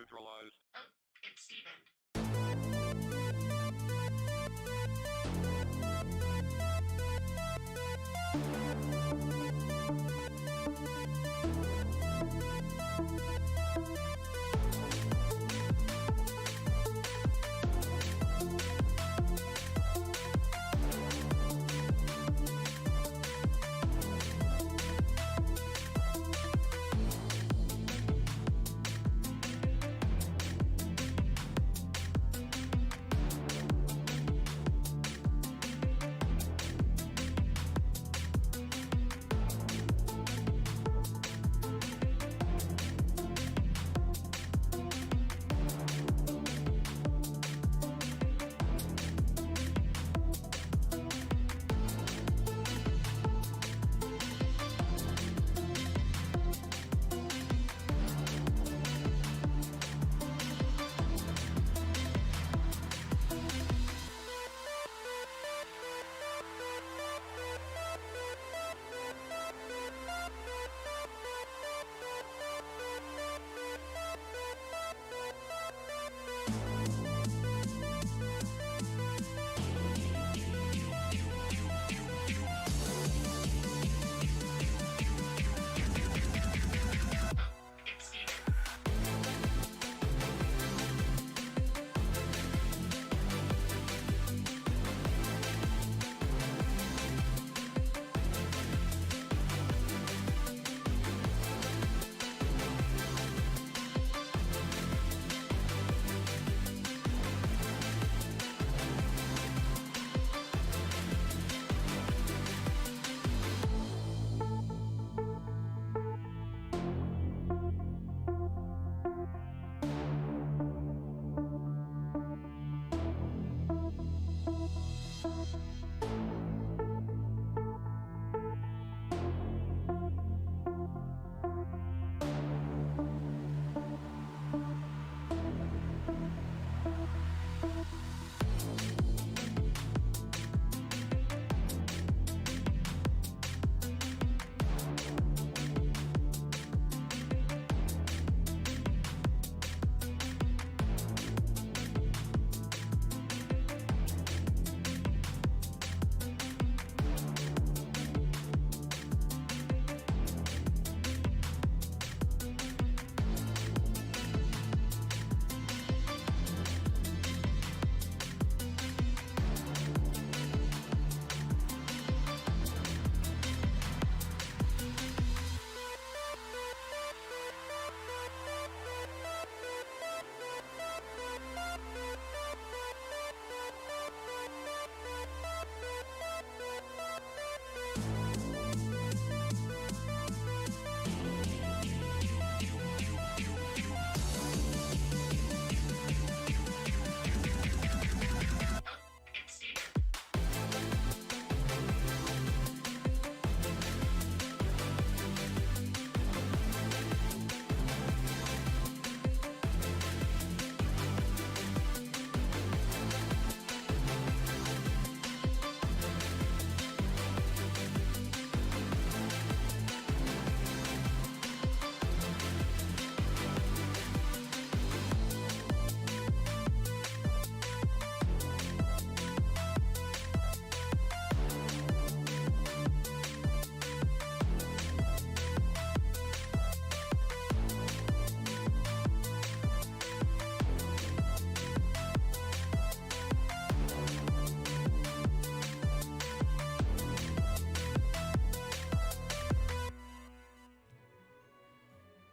neutralized. Oh, it's Steven.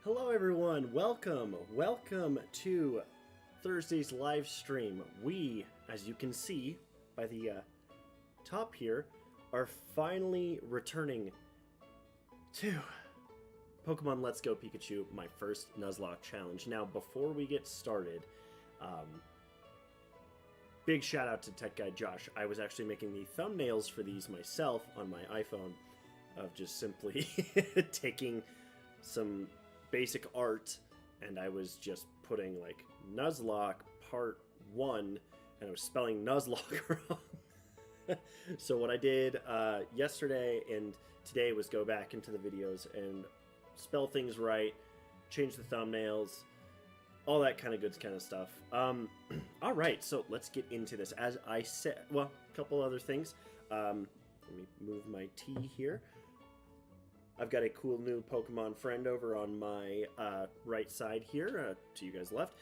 Hello everyone, welcome to Thursday's live stream. We, as you can see by the top here, are finally returning to Pokemon Let's Go Pikachu, my first Nuzlocke challenge. Now, before we get started, big shout out to Tech Guy Josh. I was actually making the thumbnails for these myself on my iPhone, of just simply taking some basic art, and I was just putting like Nuzlocke Part 1, and I was spelling Nuzlocke wrong. So what I did yesterday and today was go back into the videos and spell things right, change the thumbnails, all that kind of good kind of stuff. All right, so let's get into this. As I said, well, a couple other things. Let me move my tea here. I've got a cool new Pokemon friend over on my right side here, to you guys left.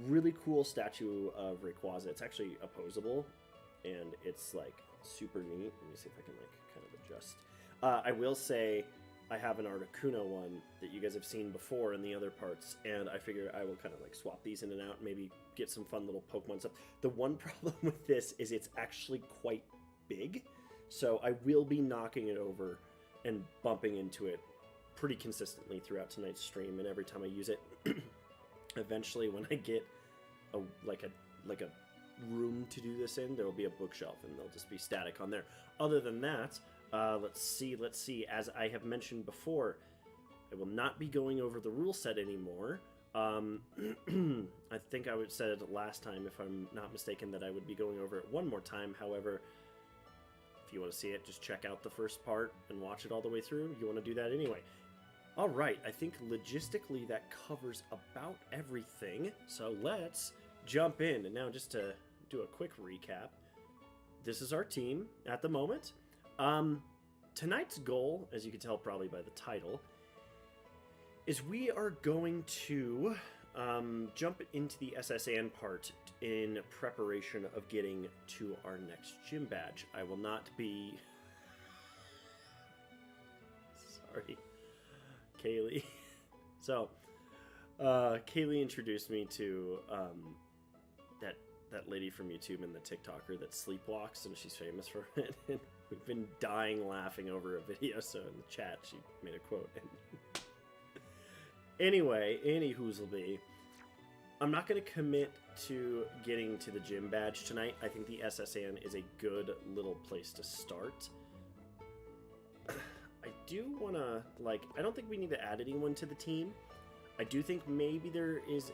Really cool statue of Rayquaza. It's actually opposable, and it's like super neat. Let me see if I can like kind of adjust. I will say I have an Articuno one that you guys have seen before in the other parts, and I figure I will kind of like swap these in and out and maybe get some fun little Pokemon stuff. The one problem with this is it's actually quite big, so I will be knocking it over and bumping into it pretty consistently throughout tonight's stream, and every time I use it, eventually when I get a room to do this in, there will be a bookshelf and they'll just be static on there. Other than that, let's see. As I have mentioned before, I will not be going over the rule set anymore. I think I said it last time, if I'm not mistaken, that I would be going over it one more time. However, if you want to see it, just check out the first part and watch it all the way through. You want to do that anyway. All right, I think logistically that covers about everything. So let's jump in. And now just to do a quick recap, this is our team at the moment. Tonight's goal, as you can tell probably by the title, is we are going to jump into the SSN part in preparation of getting to our next gym badge. I will not be... Sorry, Kaylee. So, Kaylee introduced me to that lady from YouTube and the TikToker that sleepwalks, and she's famous for it. And we've been dying laughing over a video, so in the chat she made a quote. And anyway, anywhoozleby, I'm not going to commit to getting to the gym badge tonight. I think the SSN is a good little place to start. I do want to, like, I don't think we need to add anyone to the team. I do think maybe there is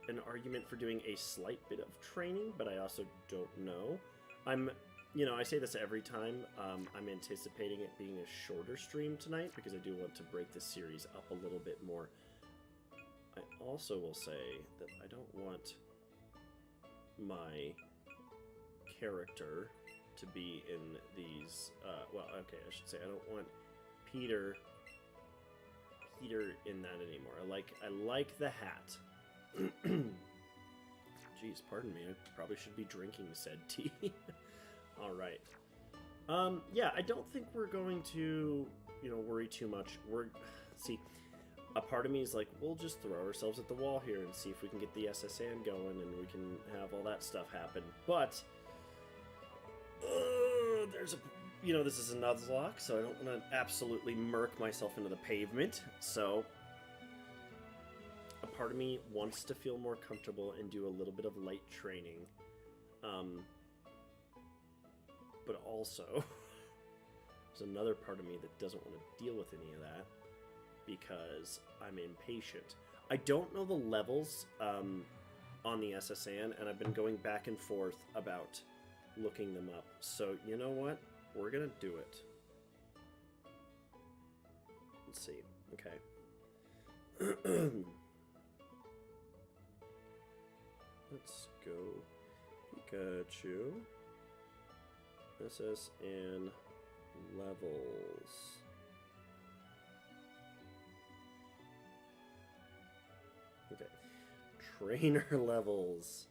an argument for doing a slight bit of training, but I also don't know. I say this every time. I'm anticipating it being a shorter stream tonight because I do want to break this series up a little bit more. I also will say that I don't want my character to be in these, I should say I don't want Peter in that anymore. I like the hat. Jeez, pardon me. I probably should be drinking said tea. All right. Yeah, I don't think we're going to, worry too much. See, a part of me is like, we'll just throw ourselves at the wall here and see if we can get the SSN going and we can have all that stuff happen. But this is a Nuzlocke, so I don't want to absolutely murk myself into the pavement. So a part of me wants to feel more comfortable and do a little bit of light training. But also, there's another part of me that doesn't want to deal with any of that because I'm impatient. I don't know the levels on the SSN, and I've been going back and forth about looking them up. So, you know what? We're going to do it. Let's see. Okay. Let's go Pikachu. SSN levels. Okay. Trainer levels.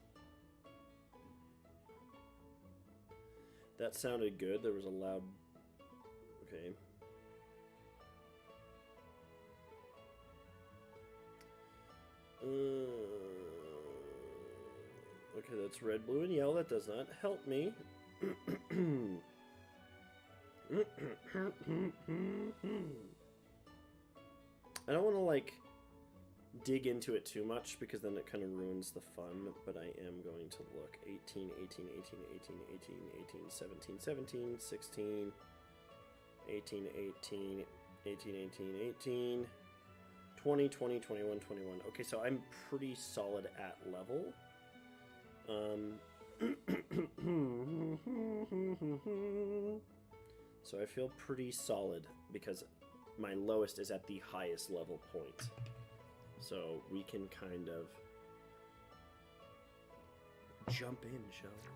That sounded good. There was a loud... Okay. Okay, that's red, blue, and yellow. That does not help me. I don't want to, like, dig into it too much because then it kind of ruins the fun, but I am going to look. 18, 18, 18, 18, 18, 18, 17, 17, 16, 18, 18, 18, 18, 18, 20, 20, 21, 21. Okay, so I'm pretty solid at level. So I feel pretty solid because my lowest is at the highest level point. So we can kind of jump in, shall we?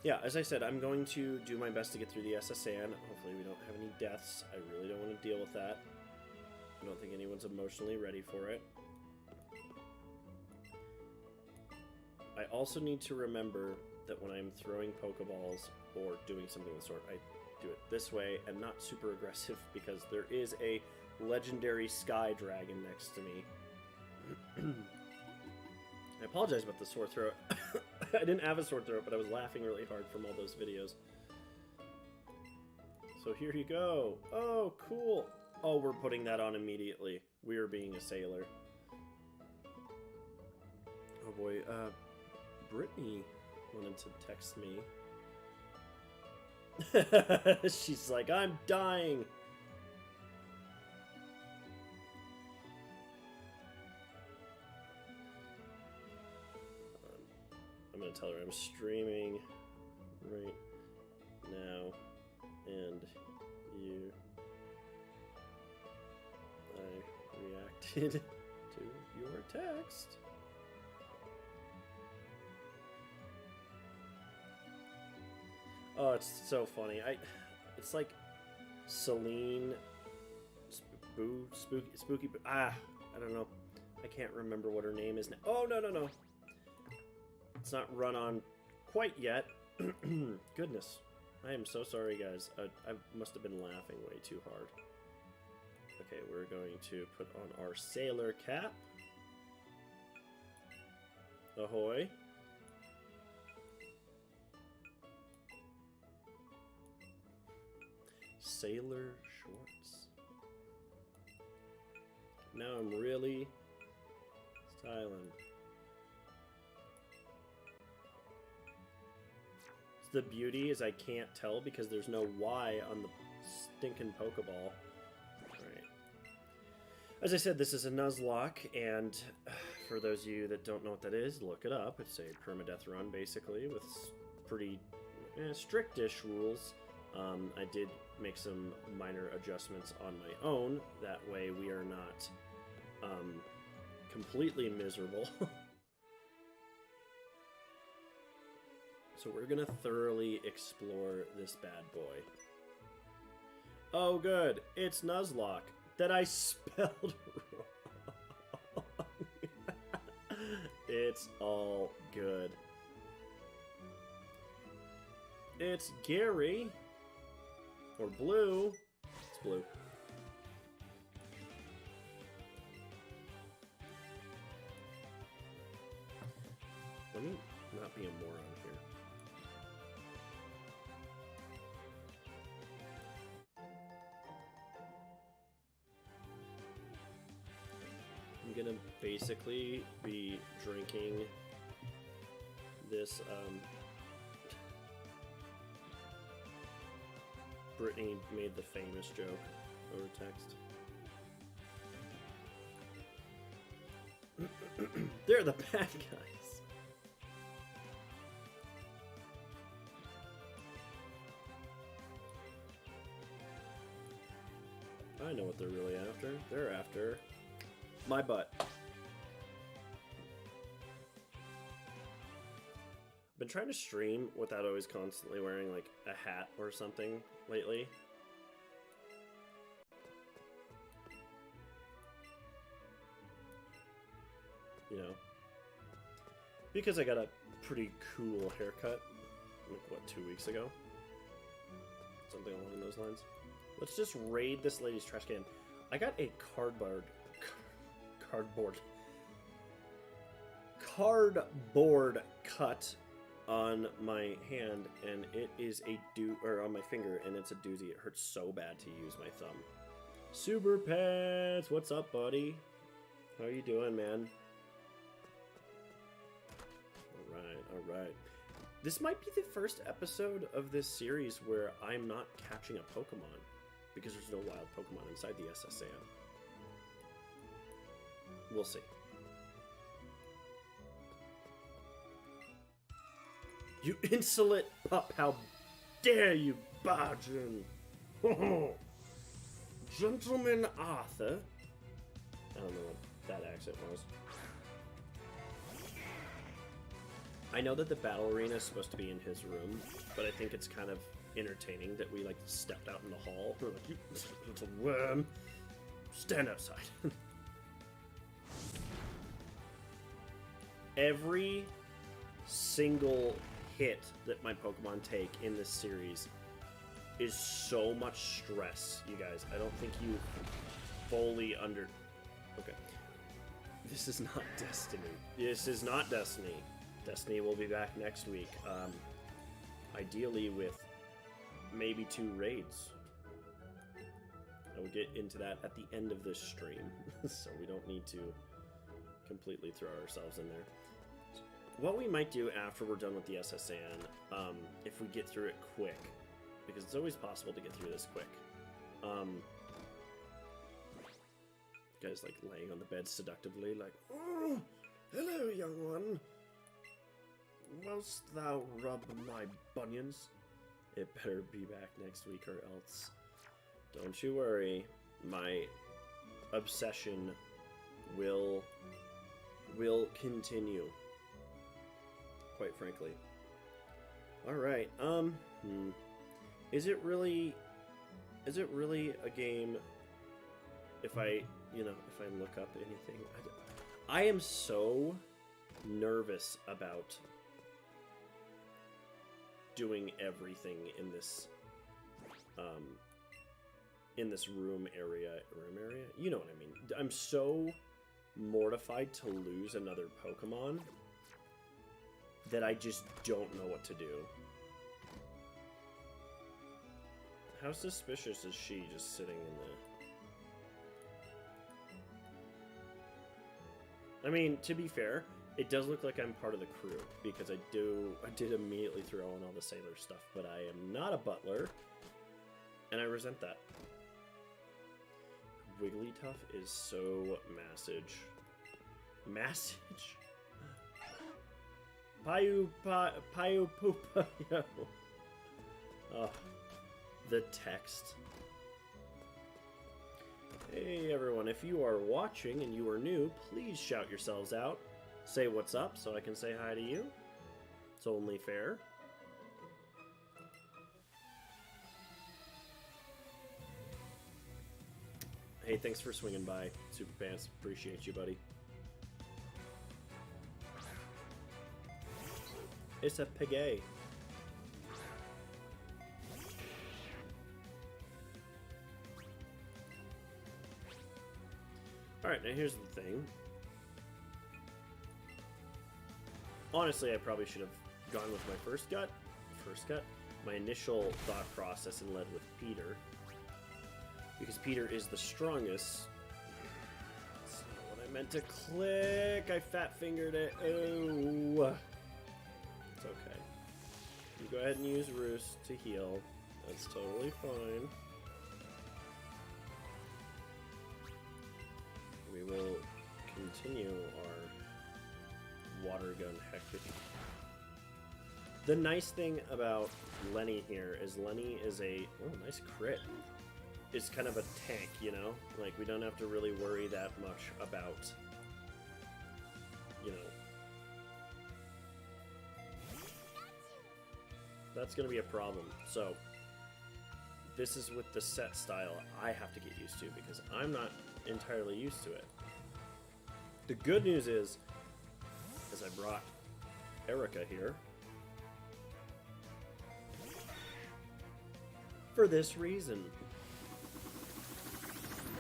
Yeah, as I said, I'm going to do my best to get through the SSN. Hopefully we don't have any deaths. I really don't want to deal with that. I don't think anyone's emotionally ready for it. I also need to remember that when I'm throwing Pokeballs or doing something of the sort, I do it this way and not super aggressive because there is a legendary Sky Dragon next to me. I apologize about the sore throat. I didn't have a sore throat, but I was laughing really hard from all those videos. So here you go. Oh, cool. Oh, we're putting that on immediately. We are being a sailor. Oh boy, Brittany wanted to text me. She's like, I'm dying. I'm gonna tell her I'm streaming right now, and I reacted to your text. Oh, it's so funny. It's like Celine, Spooky. I don't know. I can't remember what her name is now. Oh, no. It's not run on quite yet. Goodness. I am so sorry, guys. I must have been laughing way too hard. Okay, we're going to put on our sailor cap. Ahoy. Sailor shorts. Now I'm really styling. The beauty is I can't tell because there's no Y on the stinking Pokeball. Alright. As I said, this is a Nuzlocke, and for those of you that don't know what that is, look it up. It's a permadeath run, basically, with pretty strict-ish rules. I did make some minor adjustments on my own. That way we are not completely miserable. So we're gonna thoroughly explore this bad boy. Oh good, it's Nuzlocke that I spelled wrong. It's all good. It's Gary. Or Blue. It's Blue. Let me not be a moron here. I'm gonna basically be drinking this, Brittany made the famous joke over text. They're the bad guys. I know what they're really after. They're after my butt. Been trying to stream without always constantly wearing like a hat or something lately. You know, because I got a pretty cool haircut like what, 2 weeks ago, something along those lines. Let's just raid this lady's trash can. I got a cardboard cut on my hand, and it is or on my finger, and it's a doozy. It hurts so bad to use my thumb. Super Pets, what's up, buddy? How you doing, man? All right. This might be the first episode of this series where I'm not catching a Pokemon, because there's no wild Pokemon inside the SSN. We'll see. You insolent pup, how dare you barge in? Gentleman Arthur. I don't know what that exit was. I know that the battle arena is supposed to be in his room, but I think it's kind of entertaining that we like stepped out in the hall. We're like, you little worm, stand outside. Every single hit that my Pokemon take in this series is so much stress, you guys. I don't think you fully Okay. This is not Destiny. This is not Destiny. Destiny will be back next week. Ideally with maybe 2 raids. I will get into that at the end of this stream, so we don't need to completely throw ourselves in there. What we might do after we're done with the SSN, if we get through it quick, because it's always possible to get through this quick. Guys like laying on the bed seductively, like, oh, hello, young one. Whilst thou rub my bunions, it better be back next week or else. Don't you worry, my obsession will continue. Quite frankly. All right. Is it really a game if I look up anything? I am so nervous about doing everything in this room area. You know what I mean. I'm so mortified to lose another Pokemon that I just don't know what to do. How suspicious is she just sitting in the... I mean, to be fair, it does look like I'm part of the crew, because I did immediately throw in all the sailor stuff, but I am not a butler, and I resent that. Wigglytuff is so massage. Massage? Payu Poopa, yo. Oh, the text. Hey everyone, if you are watching and you are new, please shout yourselves out. Say what's up so I can say hi to you. It's only fair. Hey, thanks for swinging by, Super Pants. Appreciate you, buddy. It's a Pigay. Alright, now here's the thing. Honestly, I probably should have gone with my first gut. My initial thought process and led with Peter. Because Peter is the strongest. That's not what I meant to click. I fat-fingered it. Oh. It's okay. You go ahead and use Roost to heal. That's totally fine. We will continue our water gun hectic. The nice thing about Lenny here is Lenny is a nice crit. Is kind of a tank, you know? Like, we don't have to really worry that much about, you know. That's gonna be a problem. So, this is with the set style I have to get used to because I'm not entirely used to it. The good news is I brought Erica here for this reason.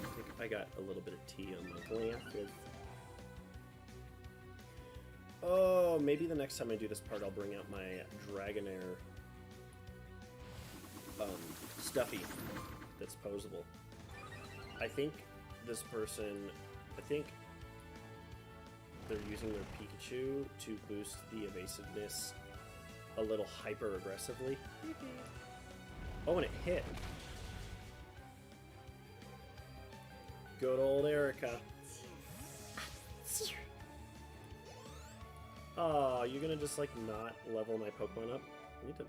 I think I got a little bit of tea on my glasses. Oh, maybe the next time I do this part, I'll bring out my Dragonair Stuffy that's posable. I think this person, they're using their Pikachu to boost the evasiveness a little hyper aggressively. Oh, and it hit. Good old Erica. Oh, you're gonna just like not level my Pokemon up? I need to...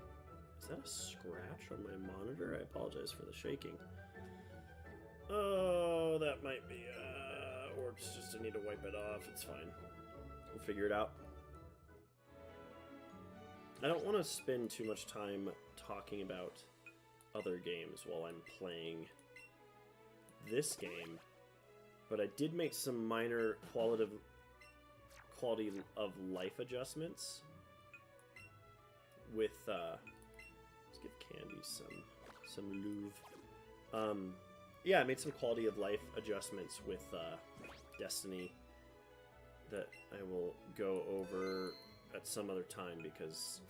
Is that a scratch on my monitor? I apologize for the shaking. Oh, that might be or it's just I need to wipe it off. It's fine. We'll figure it out. I don't want to spend too much time talking about other games while I'm playing this game, but I did make some minor quality of life adjustments with let's give Candy some Louvre. Yeah, I made some quality of life adjustments with Destiny that I will go over at some other time, because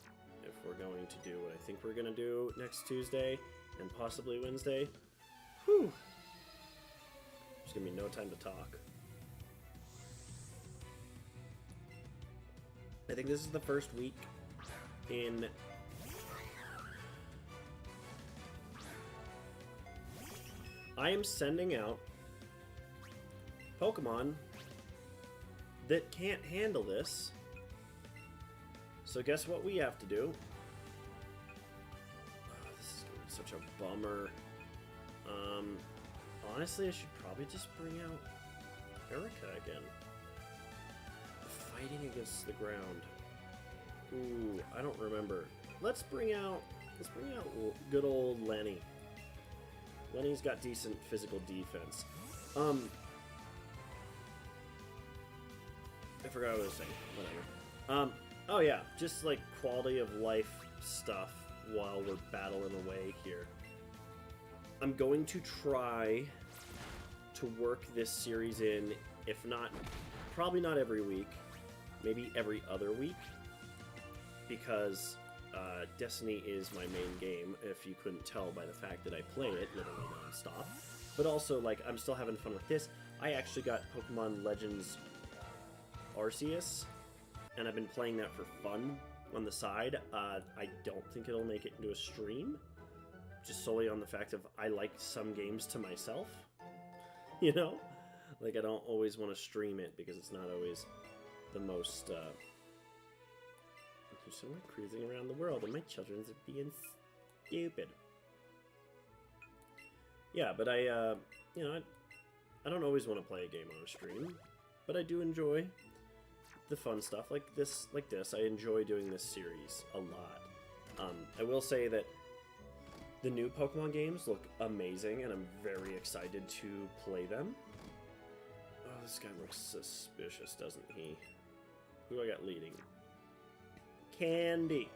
if we're going to do what I think we're going to do next Tuesday and possibly Wednesday, whew, there's going to be no time to talk. I think this is the first week in I am sending out Pokemon that can't handle this. So guess what we have to do? Oh, this is going to be such a bummer. Honestly, I should probably just bring out Erica again. Fighting against the ground. Ooh, I don't remember. Let's bring out good old Lenny. Lenny's got decent physical defense. I forgot what I was saying. Whatever. Oh yeah, just like quality of life stuff while we're battling away here. I'm going to try to work this series in, if not, probably not every week, maybe every other week, because Destiny is my main game, if you couldn't tell by the fact that I play it literally non-stop. But also, like, I'm still having fun with this. I actually got Pokemon Legends Arceus, and I've been playing that for fun on the side. I don't think it'll make it into a stream, just solely on the fact of I like some games to myself, you know? Like, I don't always want to stream it because it's not always the most, so we're cruising around the world and my children's being stupid. Yeah, but I don't always want to play a game on a stream, but I do enjoy the fun stuff like this. I enjoy doing this series a lot. I will say that the new Pokemon games look amazing, and I'm very excited to play them. Oh, this guy looks suspicious, doesn't he? Who do I got leading? Candy.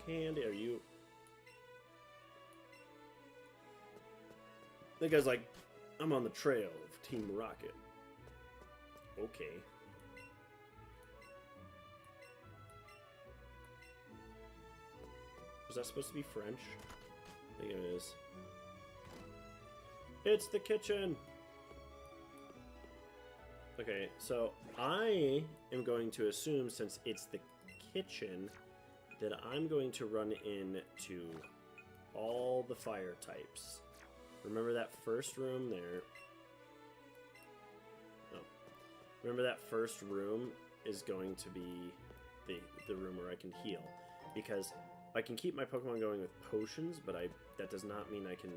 Candy, are you... That guy's like, I'm on the trail of Team Rocket. Okay. Was that supposed to be French? I think it is. It's the kitchen! Okay, so I am going to assume, since it's the kitchen, that I'm going to run into all the fire types. Remember that first room there? Oh. Remember that first room is going to be the room where I can heal. Because I can keep my Pokemon going with potions, but that does not mean I can...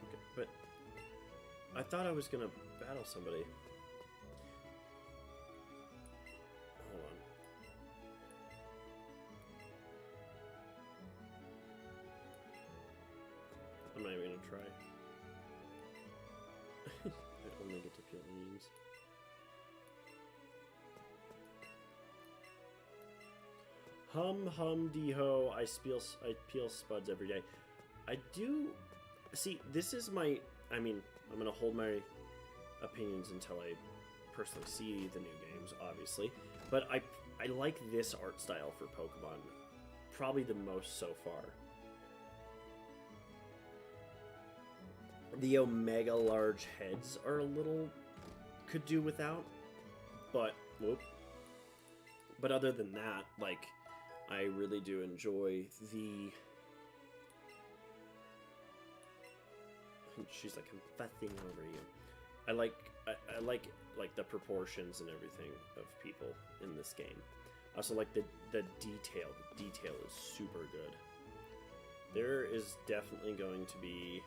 Okay, but I thought I was gonna battle somebody. Hold on. I'm not even gonna try. I only get to peel memes. Hum hum dee ho. I peel spuds every day. I do see. This is my. I mean, I'm gonna hold my opinions until I personally see the new games, obviously. But I like this art style for Pokemon probably the most so far. The Omega large heads are a little could do without, but whoop. But other than that, like, I really do enjoy the... She's like, I'm fussing over you. I like the proportions and everything of people in this game. I also like the detail. The detail is super good. There is definitely going to be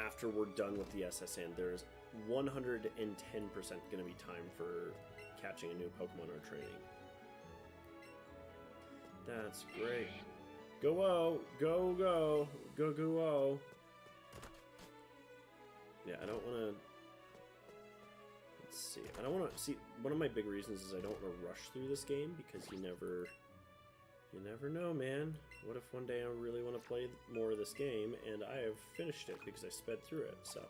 after we're done with the SSN, there's 110% going to be time for catching a new Pokemon or training. That's great. Go-o! Go-go! Go-go-o! Yeah, I don't want to... Let's see. I don't want to... See, one of my big reasons is I don't want to rush through this game because you never... You never know, man. What if one day I really want to play more of this game and I have finished it because I sped through it, so...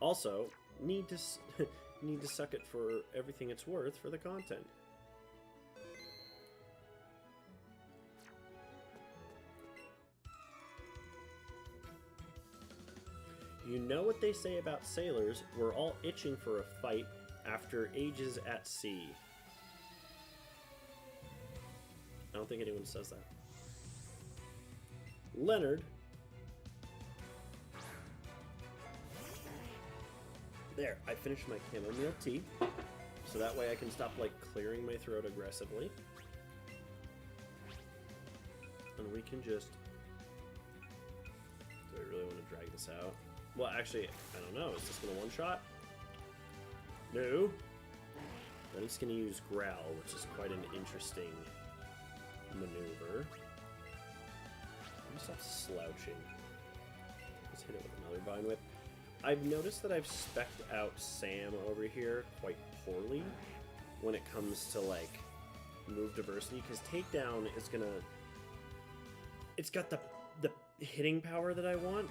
Also, need to suck it for everything it's worth for the content. You know what they say about sailors, we're all itching for a fight after ages at sea. I don't think anyone says that. Leonard. There, I finished my chamomile tea, so that way I can stop, like, clearing my throat aggressively. And we can just... Do I really want to drag this out? Well, actually, I don't know. Is this going to one-shot? No. Then he's going to use Growl, which is quite an interesting maneuver. Let me stop slouching. Let's hit it with another Vine Whip. I've noticed that I've spec'd out Sam over here quite poorly when it comes to, like, move diversity, because Takedown is going to... It's got the hitting power that I want,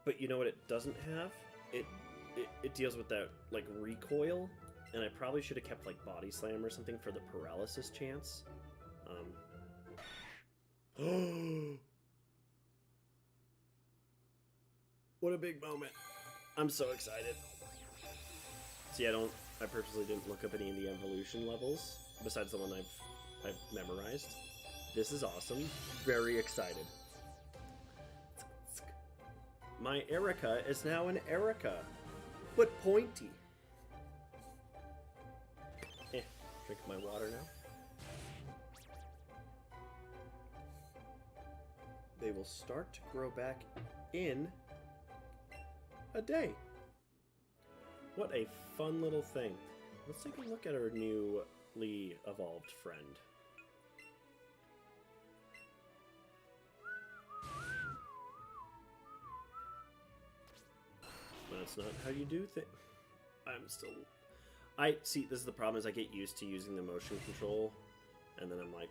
but you know what it doesn't have? It deals with that, like, recoil, and I probably should have kept, like, Body Slam or something for the paralysis chance. What a big moment. I'm so excited. See, I purposely didn't look up any of the evolution levels, besides the one I've memorized. This is awesome. Very excited. My Erica is now an Erica, but pointy. Drink my water now. They will start to grow back in a day. What a fun little thing. Let's take a look at our newly evolved friend. That's not how you do things. See, this is the problem, is I get used to using the motion control, and then I'm like,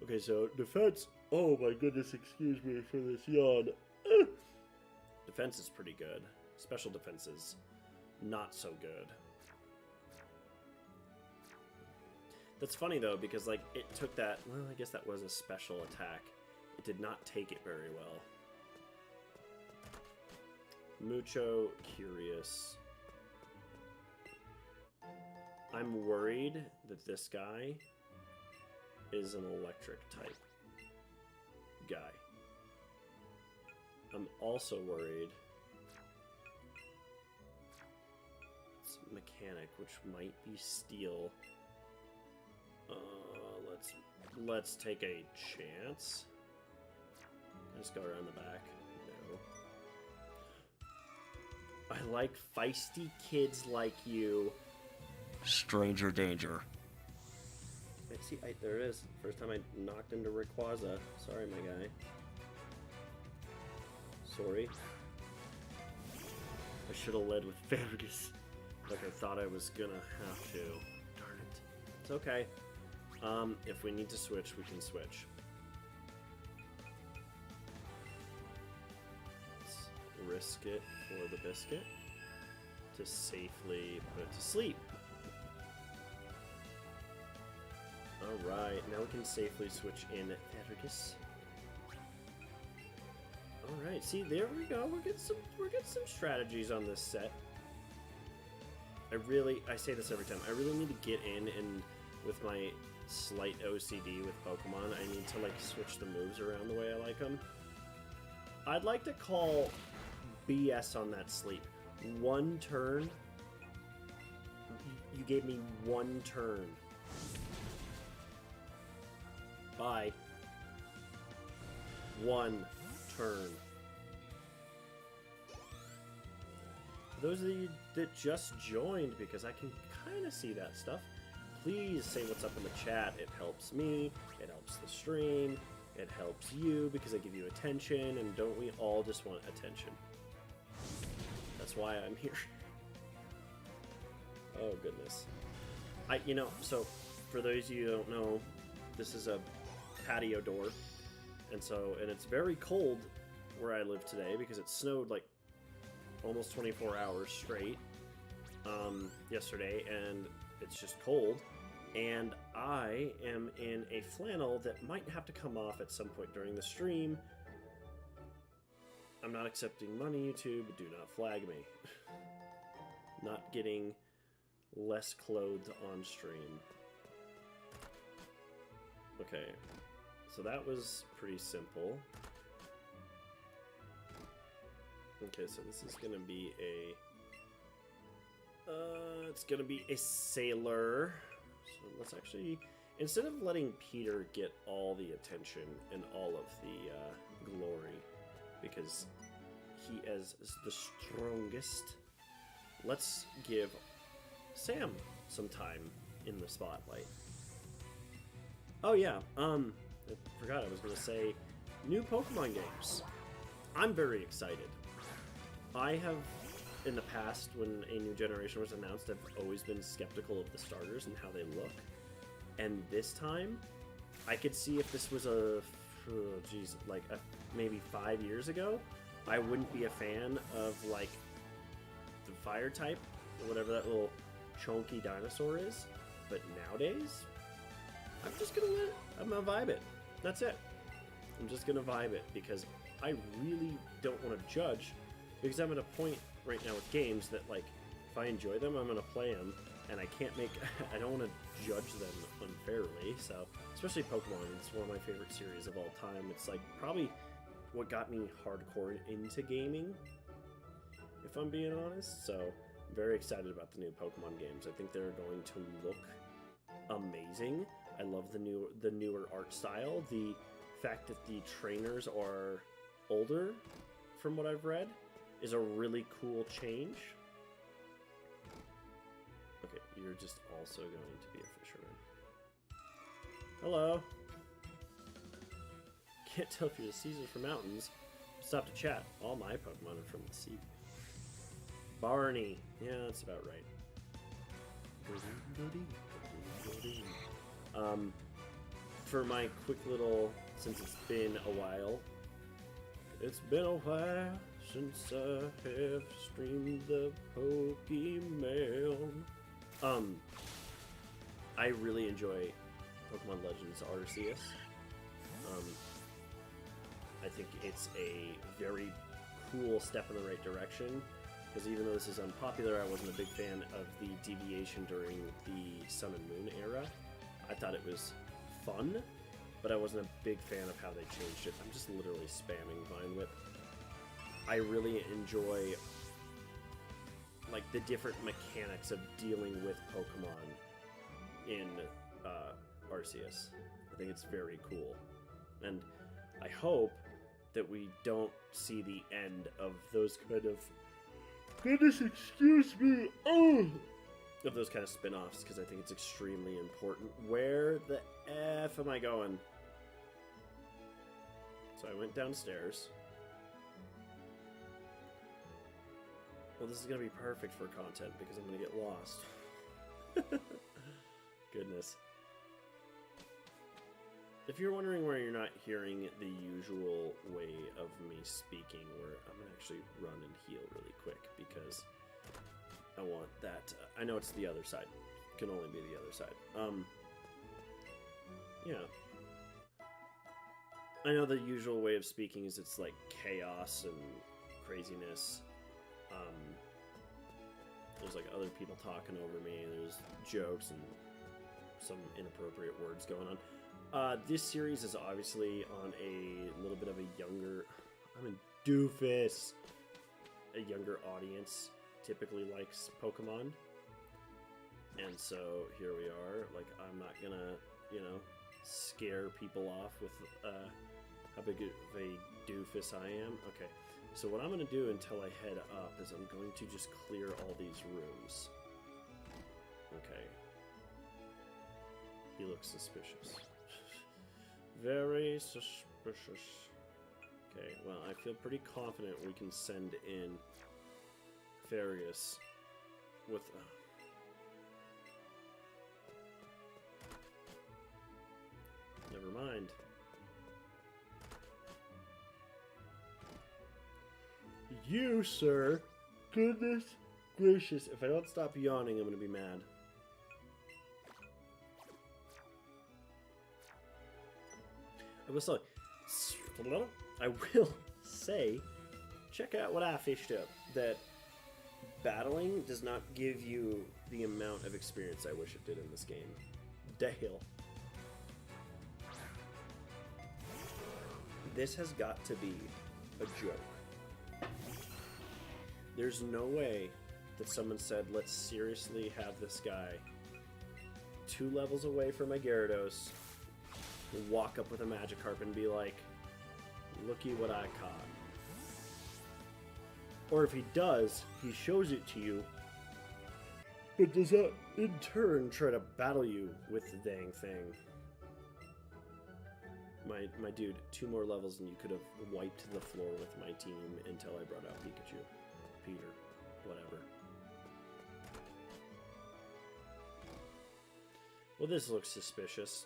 Okay, so defense. Oh my goodness, excuse me for this yawn. Defense is pretty good. Special defense is not so good. That's funny though, because like it took that, well, I guess that was a special attack. It did not take it very well. Mucho curious. I'm worried that this guy is an electric type guy. I'm also worried it's mechanic, which might be steel. Let's take a chance. Just go around the back. No. I like feisty kids like you. Stranger danger. See, there it is. First time I knocked into Rayquaza. Sorry, my guy. Sorry. I should have led with Fergus, like I thought I was gonna have to. Darn it. It's okay. If we need to switch, we can switch. Let's risk it for the biscuit to safely put it to sleep. Alright, now we can safely switch in Fergus. Alright, see, there we go. We're getting some strategies on this set. I say this every time, I really need to get in and with my slight OCD with Pokemon, I need to like switch the moves around the way I like them. I'd like to call BS on that sleep. One turn. You gave me one turn. Bye. One. turn. For those of you that just joined, because I can kind of see that stuff, please say what's up in the chat. It helps me, it helps the stream, it helps you because I give you attention, and don't we all just want attention? That's why I'm here. Oh goodness. So for those of you who don't know, this is a patio door, and it's very cold where I live today because it snowed like almost 24 hours straight yesterday, and it's just cold, and I am in a flannel that might have to come off at some point during the stream. I'm not accepting money, YouTube. Do not flag me. Not getting less clothed on stream. Okay, so that was pretty simple. Okay, so this is gonna be it's gonna be a sailor. So let's actually, instead of letting Peter get all the attention and all of the glory, because he is the strongest, let's give Sam some time in the spotlight. Oh yeah, I forgot I was gonna say, new Pokemon games. I'm very excited. I have, in the past, when a new generation was announced, I've always been skeptical of the starters and how they look. And this time, I could see if this was maybe 5 years ago, I wouldn't be a fan of, like, the fire type, or whatever that little chunky dinosaur is. But nowadays, I'm gonna vibe it. That's it. I'm just gonna vibe it, because I really don't want to judge, because I'm at a point right now with games that, like, if I enjoy them, I'm gonna play them, and I don't want to judge them unfairly. So, especially Pokemon, it's one of my favorite series of all time. It's like probably what got me hardcore into gaming, if I'm being honest. So, I'm very excited about the new Pokemon games. I think they're going to look amazing. I love the newer art style. The fact that the trainers are older, from what I've read, is a really cool change. Okay, you're just also going to be a fisherman. Hello. Can't tell if you're the seas or from mountains. Stop to chat. All my Pokemon are from the sea. Barney. Yeah, that's about right. For my quick little, since it's been a while, since I have streamed the Pokemon. I really enjoy Pokemon Legends Arceus. I think it's a very cool step in the right direction, because even though this is unpopular, I wasn't a big fan of the deviation during the Sun and Moon era. I thought it was fun, but I wasn't a big fan of how they changed it. I'm just literally spamming Vine Whip. I really enjoy, like, the different mechanics of dealing with Pokemon in Arceus. I think it's very cool, and I hope that we don't see the end of those kind of, goodness, excuse me, of those kind of spin-offs, because I think it's extremely important. Where the F am I going? So I went downstairs. Well, this is going to be perfect for content, because I'm going to get lost. Goodness. If you're wondering where you're not hearing the usual way of me speaking, where I'm going to actually run and heal really quick, because I want that. I know it's the other side. It can only be the other side. Yeah. I know the usual way of speaking is it's like chaos and craziness. There's like other people talking over me. There's jokes and some inappropriate words going on. This series is obviously on a little bit of a younger... I'm a doofus! A younger audience typically likes Pokemon. And so here we are. Like, I'm not gonna, scare people off with how big of a doofus I am. Okay, so what I'm going to do until I head up is I'm going to just clear all these rooms. Okay. He looks suspicious. Very suspicious. Okay, well, I feel pretty confident we can send in Farius with... never mind. You, sir! Goodness gracious. If I don't stop yawning, I'm going to be mad. I will say, check out what I fished up. That battling does not give you the amount of experience I wish it did in this game. Dale. This has got to be a joke. There's no way that someone said, let's seriously have this guy 2 levels away from my Gyarados walk up with a Magikarp and be like, looky what I caught. Or if he does, he shows it to you, but does not in turn try to battle you with the dang thing. My dude, 2 more levels and you could have wiped the floor with my team until I brought out Pikachu. Peter. Whatever. Well, this looks suspicious.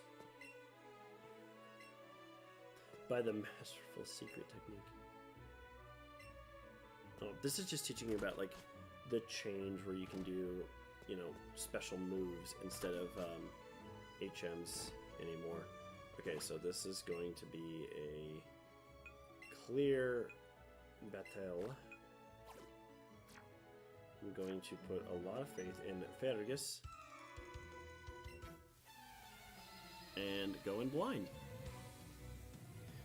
By the masterful secret technique. Oh, this is just teaching you about, like, the change where you can do, you know, special moves instead of HMs anymore. Okay, so this is going to be a clear battle. I'm going to put a lot of faith in Fergus. And go in blind.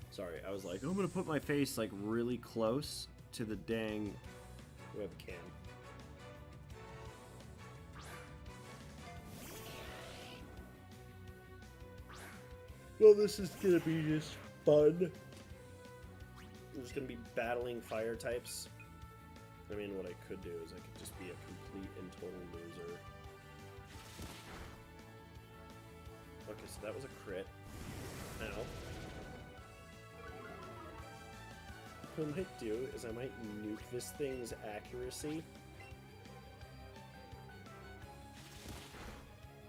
Sorry, I was like, I'm gonna put my face like really close to the dang webcam. Well, this is gonna be just fun. I'm just gonna be battling fire types. I mean, what I could do is I could just be a complete and total loser. Okay, so that was a crit. Ow. What I might do is I might nuke this thing's accuracy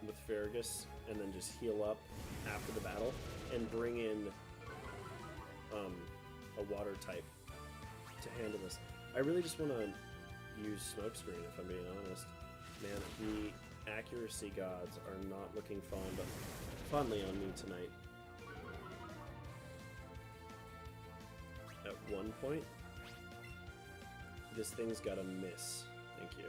with Fergus and then just heal up after the battle and bring in a water type to handle this. I really just want to use Smokescreen, if I'm being honest. Man, the accuracy gods are not looking fondly on me tonight. At one point, this thing's got a miss. Thank you.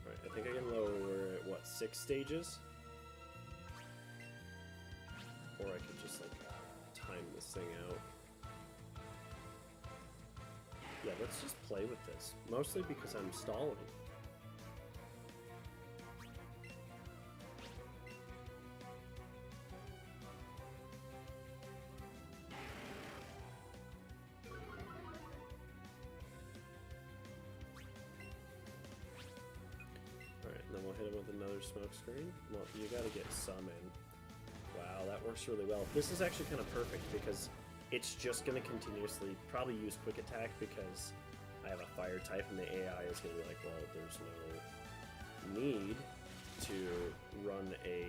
Alright, I think I can lower it, what, 6 stages? Or I could just, like, time this thing out. Yeah, let's just play with this. Mostly because I'm stalling. Alright, then we'll hit him with another smoke screen. Well, you gotta get some in. Wow, that works really well. This is actually kind of perfect because it's just going to continuously probably use quick attack because I have a fire type and the AI is going to be like, well, there's no need to run a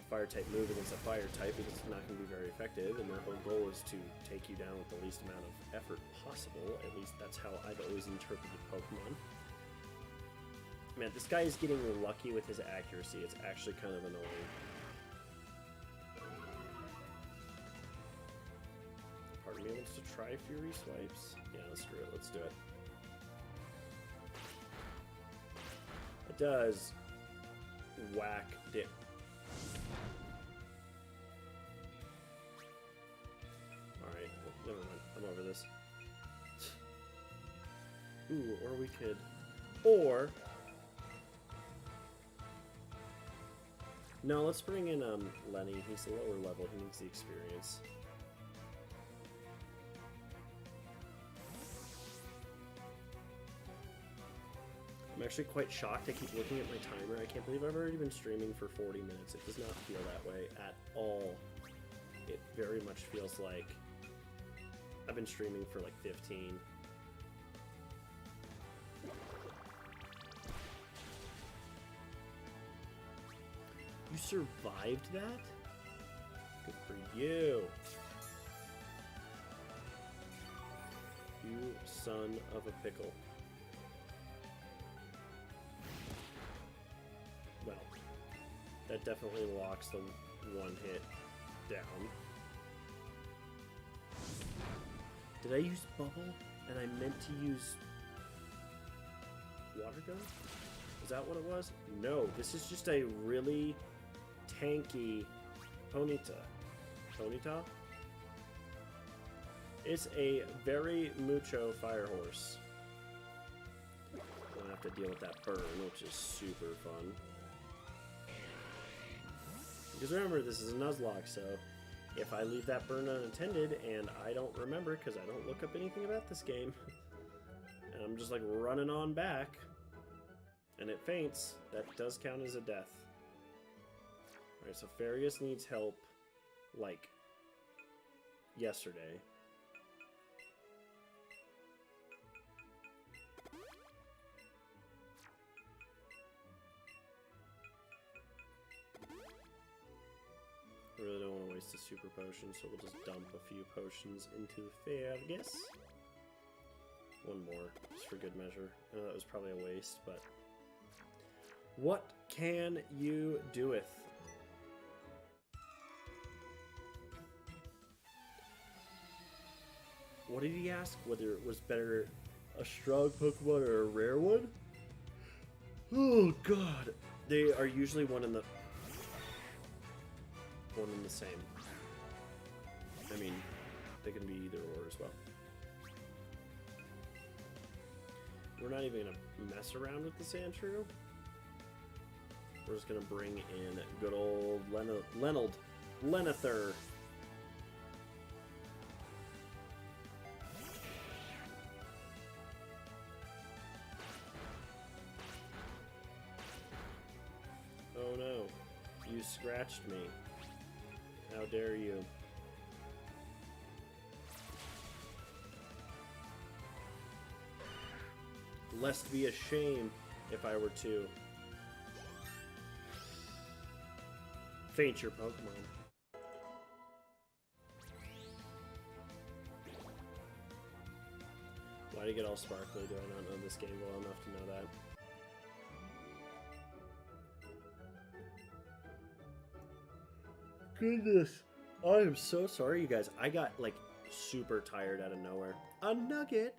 fire type move against a fire type because it's not going to be very effective, and their whole goal is to take you down with the least amount of effort possible. At least that's how I've always interpreted Pokemon. Man, this guy is getting lucky with his accuracy. It's actually kind of annoying. Part of me wants to try Fury Swipes. Yeah, screw it. Let's do it. It does whack dip. Alright, never mind. I'm over this. Ooh, or we could... Or... No, let's bring in Lenny. He's a lower level. He needs the experience. I'm actually quite shocked. I keep looking at my timer. I can't believe I've already been streaming for 40 minutes. It does not feel that way at all. It very much feels like I've been streaming for like 15. You survived that? Good for you. You son of a pickle. Well, that definitely locks the one hit down. Did I use bubble? And I meant to use water gun? Is that what it was? No, this is just a really tanky Ponyta. Ponyta? It's a very mucho fire horse. I'm gonna have to deal with that burn, which is super fun. Because remember, this is a Nuzlocke, so if I leave that burn unattended and I don't remember because I don't look up anything about this game, and I'm just like running on back, and it faints, that does count as a death. Alright, so Farius needs help, like, yesterday. I really don't want to waste a super potion, so we'll just dump a few potions into Farius. One more, just for good measure. I know that was probably a waste, but... What can you doeth? What did he ask? Whether it was better a strong Pokemon or a rare one? Oh god. They are usually one and the same. I mean, they can be either or as well. We're not even gonna mess around with the Sandshrew. We're just gonna bring in good old Lenithur. Oh no, you scratched me. How dare you? Lest be a shame if I were to faint your Pokemon. Why do you get all sparkly? Do I not know this game well enough to know that? Goodness. I am so sorry, you guys. I got, like, super tired out of nowhere. A nugget?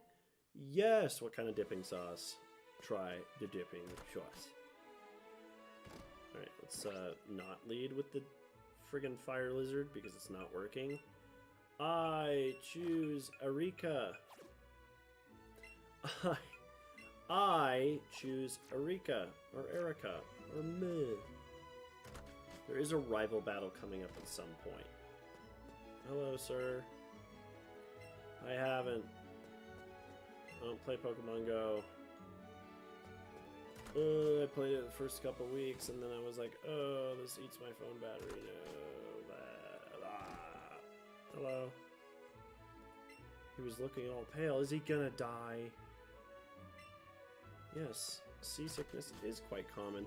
Yes. What kind of dipping sauce? Try the dipping sauce. Alright, let's not lead with the friggin' fire lizard because it's not working. I choose Erika. I choose Erika, or Erica, or meh. There is a rival battle coming up at some point. Hello, sir. I haven't. I don't play Pokemon Go. I played it the first couple weeks, and then I was like, oh, this eats my phone battery. No. Blah, blah. Hello. He was looking all pale. Is he gonna die? Yes, seasickness is quite common.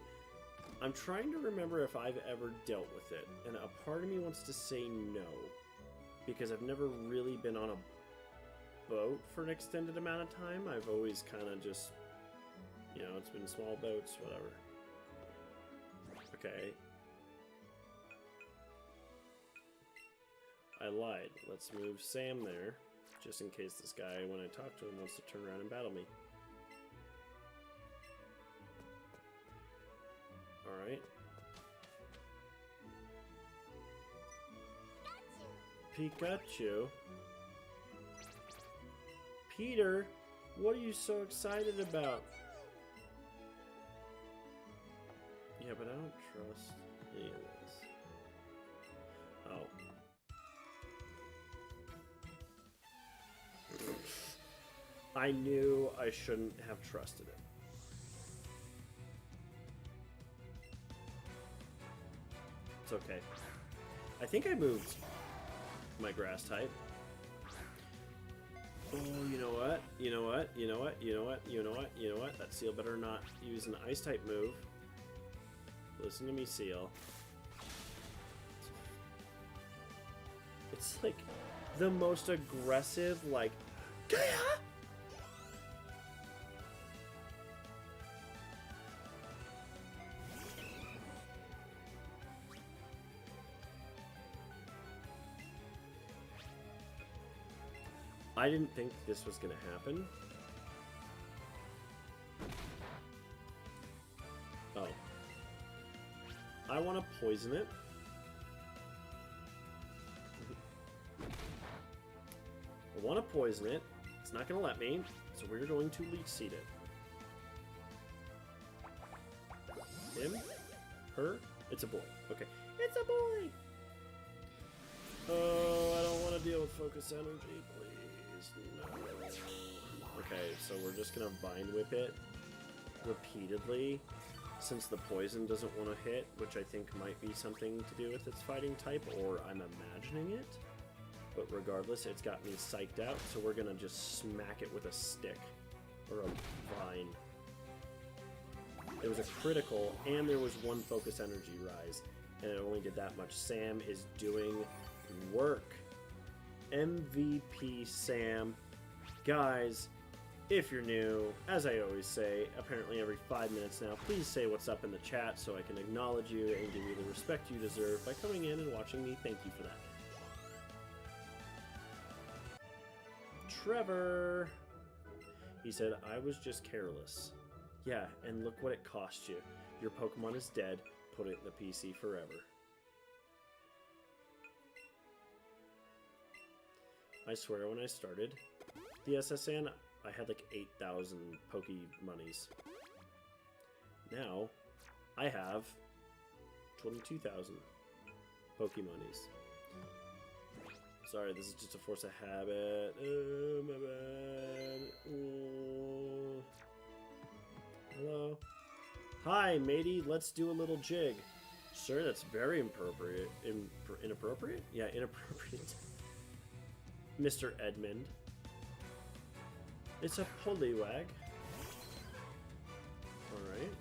I'm trying to remember if I've ever dealt with it, and a part of me wants to say no, because I've never really been on a boat for an extended amount of time. I've always kind of just, you know, it's been small boats, whatever. Okay. I lied. Let's move Sam there, just in case this guy, when I talk to him, wants to turn around and battle me. Alright. Pikachu. Peter, what are you so excited about? Yeah, but I don't trust any of I knew I shouldn't have trusted it. It's okay. I think I moved my grass type. Oh, you know what? You know what? You know what? You know what? You know what? You know what? That seal better not use an ice type move. Listen to me, seal. It's like the most aggressive, like, Gaia! I didn't think this was gonna happen. Oh. I want to poison it. I want to poison it. It's not going to let me, so we're going to leech seed it. Him? Her? It's a boy. Okay. It's a boy! Oh, I don't want to deal with focus energy, please. No. Okay, so we're just going to Vine Whip it repeatedly, since the poison doesn't want to hit, which I think might be something to do with its fighting type, or I'm imagining it. But regardless, it's got me psyched out, so we're going to just smack it with a stick. Or a vine. It was a critical, and there was one focus energy rise, and it only did that much. Sam is doing work. MVP Sam. Guys, if you're new, as I always say, apparently every 5 minutes now, please say what's up in the chat so I can acknowledge you and give you the respect you deserve by coming in and watching me. Thank you for that. Trevor! He said, I was just careless. Yeah, and look what it cost you. Your Pokemon is dead. Put it in the PC forever. I swear when I started the SSN, I had like 8,000 Pokemonies. Now, I have 22,000 Pokemonies. Sorry, this is just a force of habit. Oh, my bad. Oh. Hello. Hi, matey. Let's do a little jig. Sir, that's very inappropriate. Inappropriate? Yeah, inappropriate. Mr. Edmund. It's a Poliwag. Alright.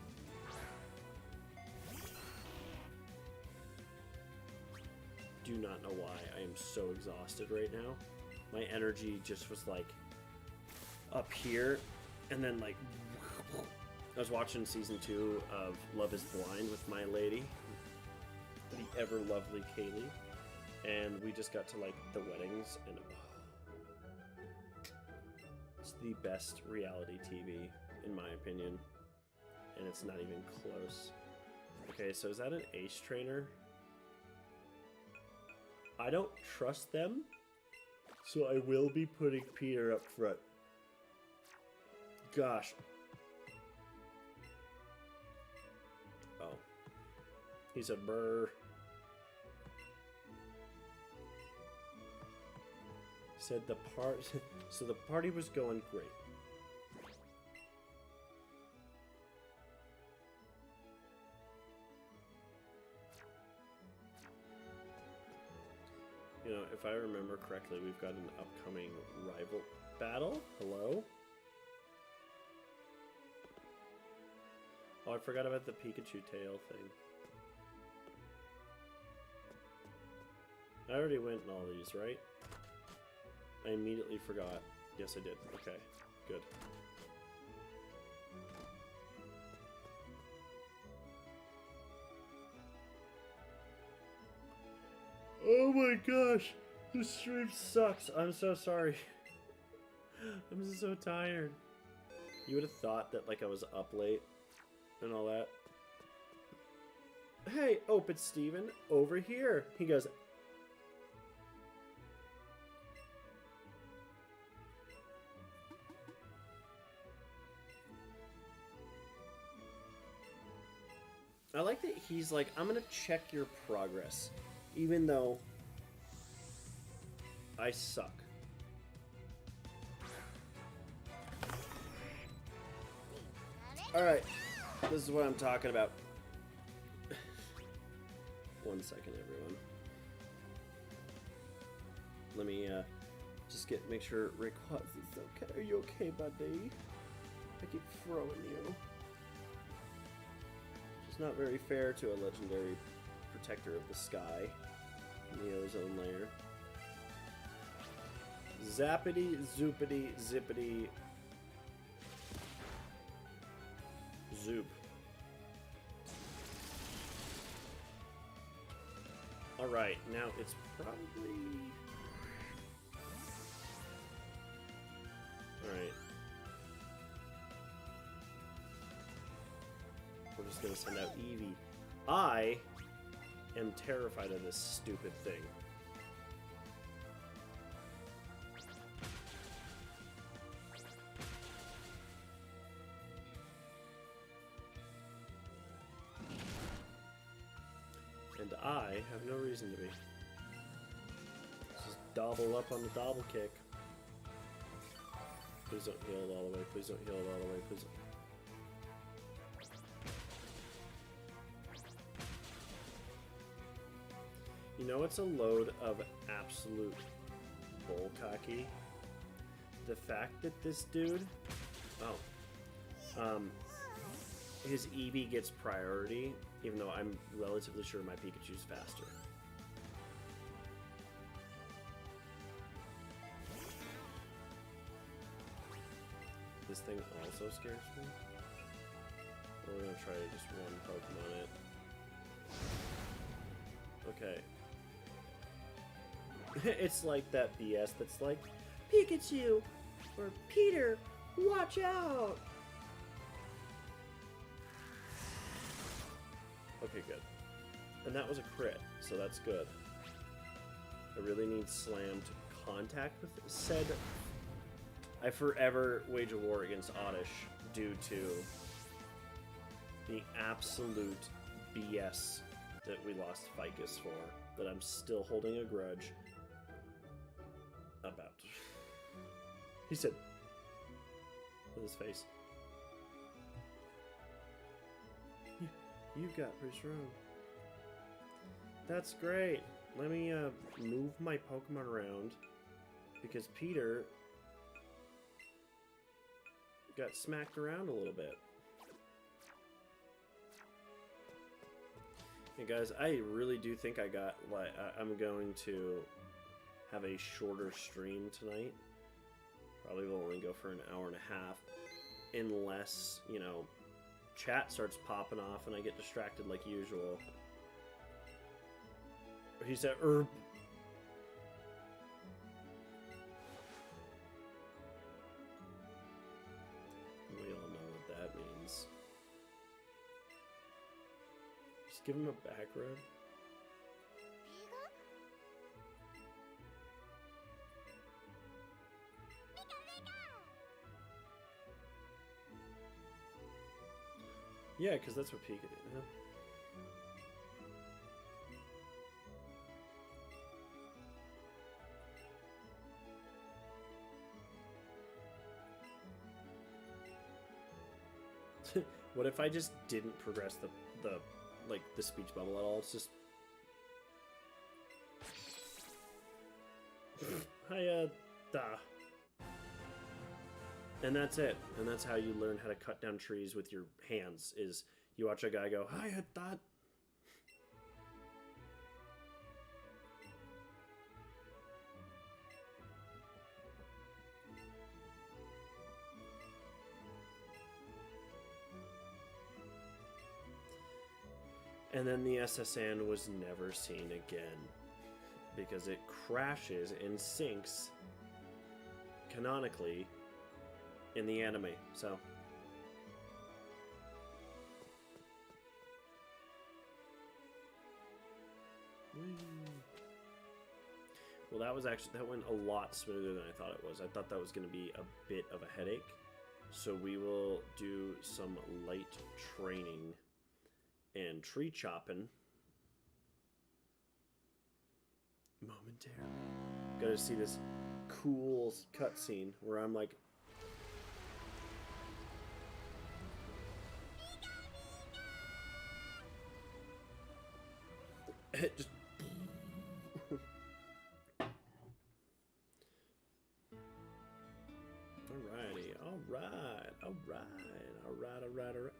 Do not know why I am so exhausted right now. My energy just was like up here, and then like I was watching season 2 of Love is Blind with my lady, the ever lovely Kaylee, and we just got to like the weddings, and it's the best reality TV in my opinion, and it's not even close. Okay, so is that an ace trainer? I don't trust them, so I will be putting Peter up front. Gosh. Oh. He said brr. Said the part. So the party was going great. You know, if I remember correctly, we've got an upcoming rival battle. Hello? Oh, I forgot about the Pikachu tail thing. I already went in all these, right? I immediately forgot. Yes, I did. Okay, good. Oh my gosh, this stream sucks. I'm so sorry. I'm so tired. You would have thought that like I was up late and all that. Hey, it's Steven over here. He goes, I like that he's like, I'm gonna check your progress. Even though I suck. Alright, this is what I'm talking about. 1 second, everyone. Let me just make sure Rayquaza is okay. Are you okay, buddy? I keep throwing you. It's not very fair to a legendary protector of the sky in the ozone layer. Zappity, zoopity, zippity, zoop. Alright, now it's probably... Alright. We're just gonna send out Eevee. I am terrified of this stupid thing. And I have no reason to be. Just double up on the double kick. Please don't heal it all the way. Please don't heal it all the way. Please don't. You know what's a load of absolute bullcocky? The fact that this dude... Oh. His Eevee gets priority, even though I'm relatively sure my Pikachu's faster. This thing also scares me. We're gonna try to just one Pokemon it. Okay. It's like that BS that's like, Pikachu! Or Peter, watch out! Okay, good. And that was a crit, so that's good. I really need Slam to contact with said... I forever wage a war against Oddish due to the absolute BS that we lost Ficus for, that I'm still holding a grudge about. He said, with his face, you got pretty strong. That's great. Let me move my Pokemon around, because Peter got smacked around a little bit. Hey guys, I really do think I got, like, I'm going to have a shorter stream tonight. Probably will only go for an hour and a half, unless, you know, chat starts popping off and I get distracted like usual. He said, "Herb." We all know what that means. Just give him a back rub. Yeah, because that's what Pika did, huh? What if I just didn't progress the speech bubble at all? It's just hiya da. And that's it. And that's how you learn how to cut down trees with your hands, is you watch a guy go, hiya da. And then the SSN was never seen again, because it crashes and sinks canonically in the anime. So well, that went a lot smoother than I thought it was. I thought that was going to be a bit of a headache. So we will do some light training and tree chopping momentarily. Gotta see this cool cutscene where I'm like, Just... Alright.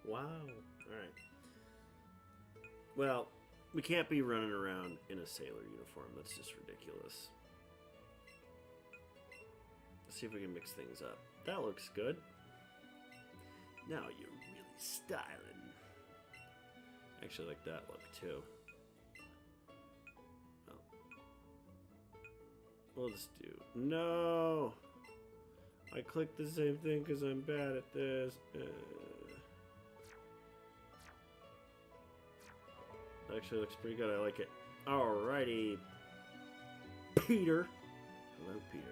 Wow. Alright. Well, we can't be running around in a sailor uniform. That's just ridiculous. Let's see if we can mix things up. That looks good. Now you're really styling. Actually, like that look too. Oh. We'll just do... No! I clicked the same thing because I'm bad at this. Actually looks pretty good. I like it. Alrighty. Peter. Hello, Peter.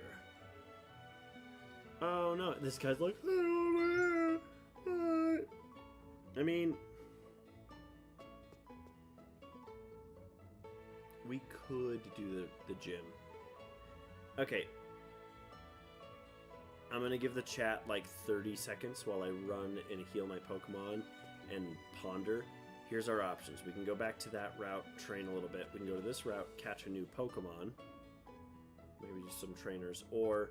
Oh no, this guy's like, oh, man. I mean, we could do the gym. Okay. I'm gonna give the chat like 30 seconds while I run and heal my Pokemon and ponder. Here's our options. We can go back to that route, train a little bit. We can go to this route, catch a new Pokemon. Maybe just some trainers. Or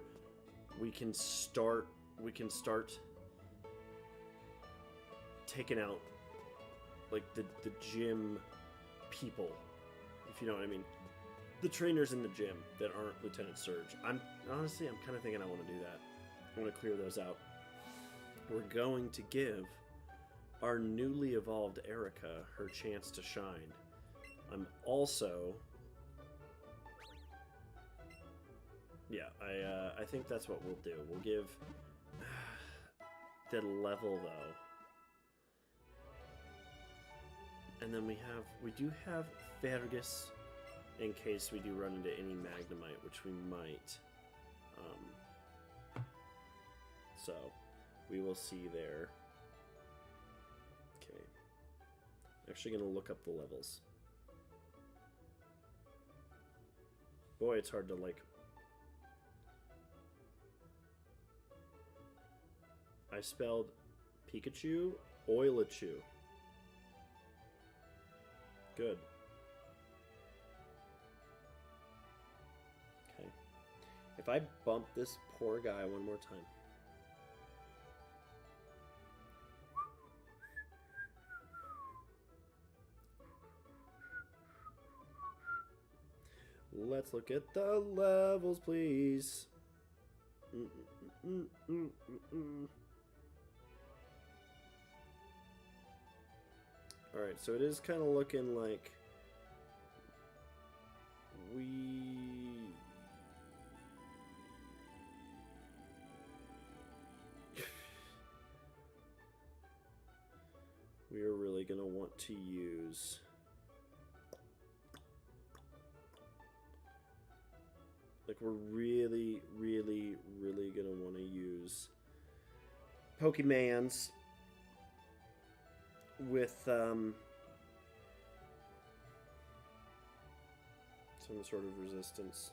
we can start taking out like the gym people, if you know what I mean. The trainers in the gym that aren't Lieutenant Surge. I'm kind of thinking I want to do that. I want to clear those out. We're going to give our newly evolved Erica her chance to shine. I'm also... Yeah, I think that's what we'll do. We'll give the level, though. And then we do have Fergus in case we do run into any Magnemite, which we might. So, we will see there. Okay. Actually going to look up the levels. Boy, it's hard to, like... I spelled Pikachu, Oilachu. Good. Okay. If I bump this poor guy one more time. Let's look at the levels, please. Alright, so it is kind of looking like we are really going to want to use we're really going to want to use Pokemans with some sort of resistance.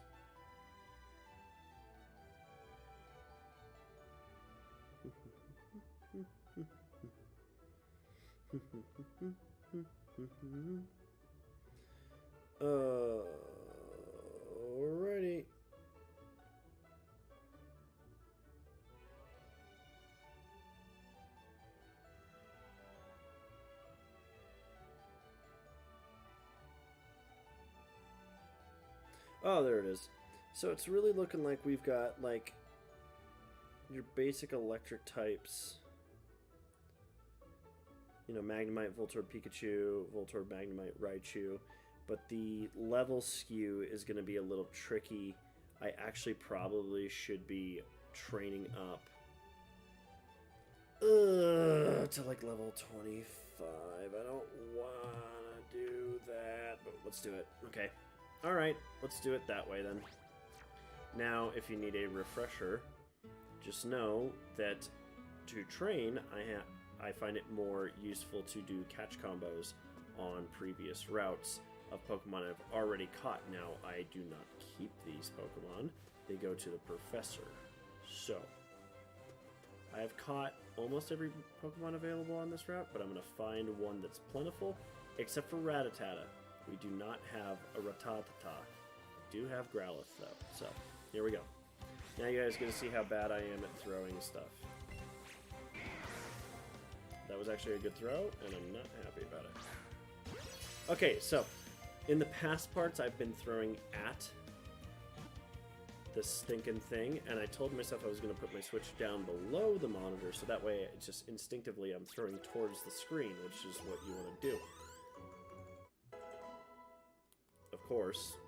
Alrighty. Oh, there it is. So it's really looking like we've got, like, your basic electric types. You know, Magnemite, Voltorb, Pikachu, Voltorb, Magnemite, Raichu. But the level skew is going to be a little tricky. I actually probably should be training up to, like, level 25. I don't want to do that, but let's do it. Okay. Alright, let's do it that way then. Now, if you need a refresher, just know that to train, I find it more useful to do catch combos on previous routes of Pokemon I've already caught. Now, I do not keep these Pokemon. They go to the Professor. So, I have caught almost every Pokemon available on this route, but I'm going to find one that's plentiful, except for Rattata. We do not have a Rattata. We do have Growlithe, though. So, here we go. Now you guys get to see how bad I am at throwing stuff. That was actually a good throw, and I'm not happy about it. Okay, so, in the past parts, I've been throwing at this stinking thing, and I told myself I was going to put my Switch down below the monitor, so that way, it's just instinctively, I'm throwing towards the screen, which is what you want to do. Of course,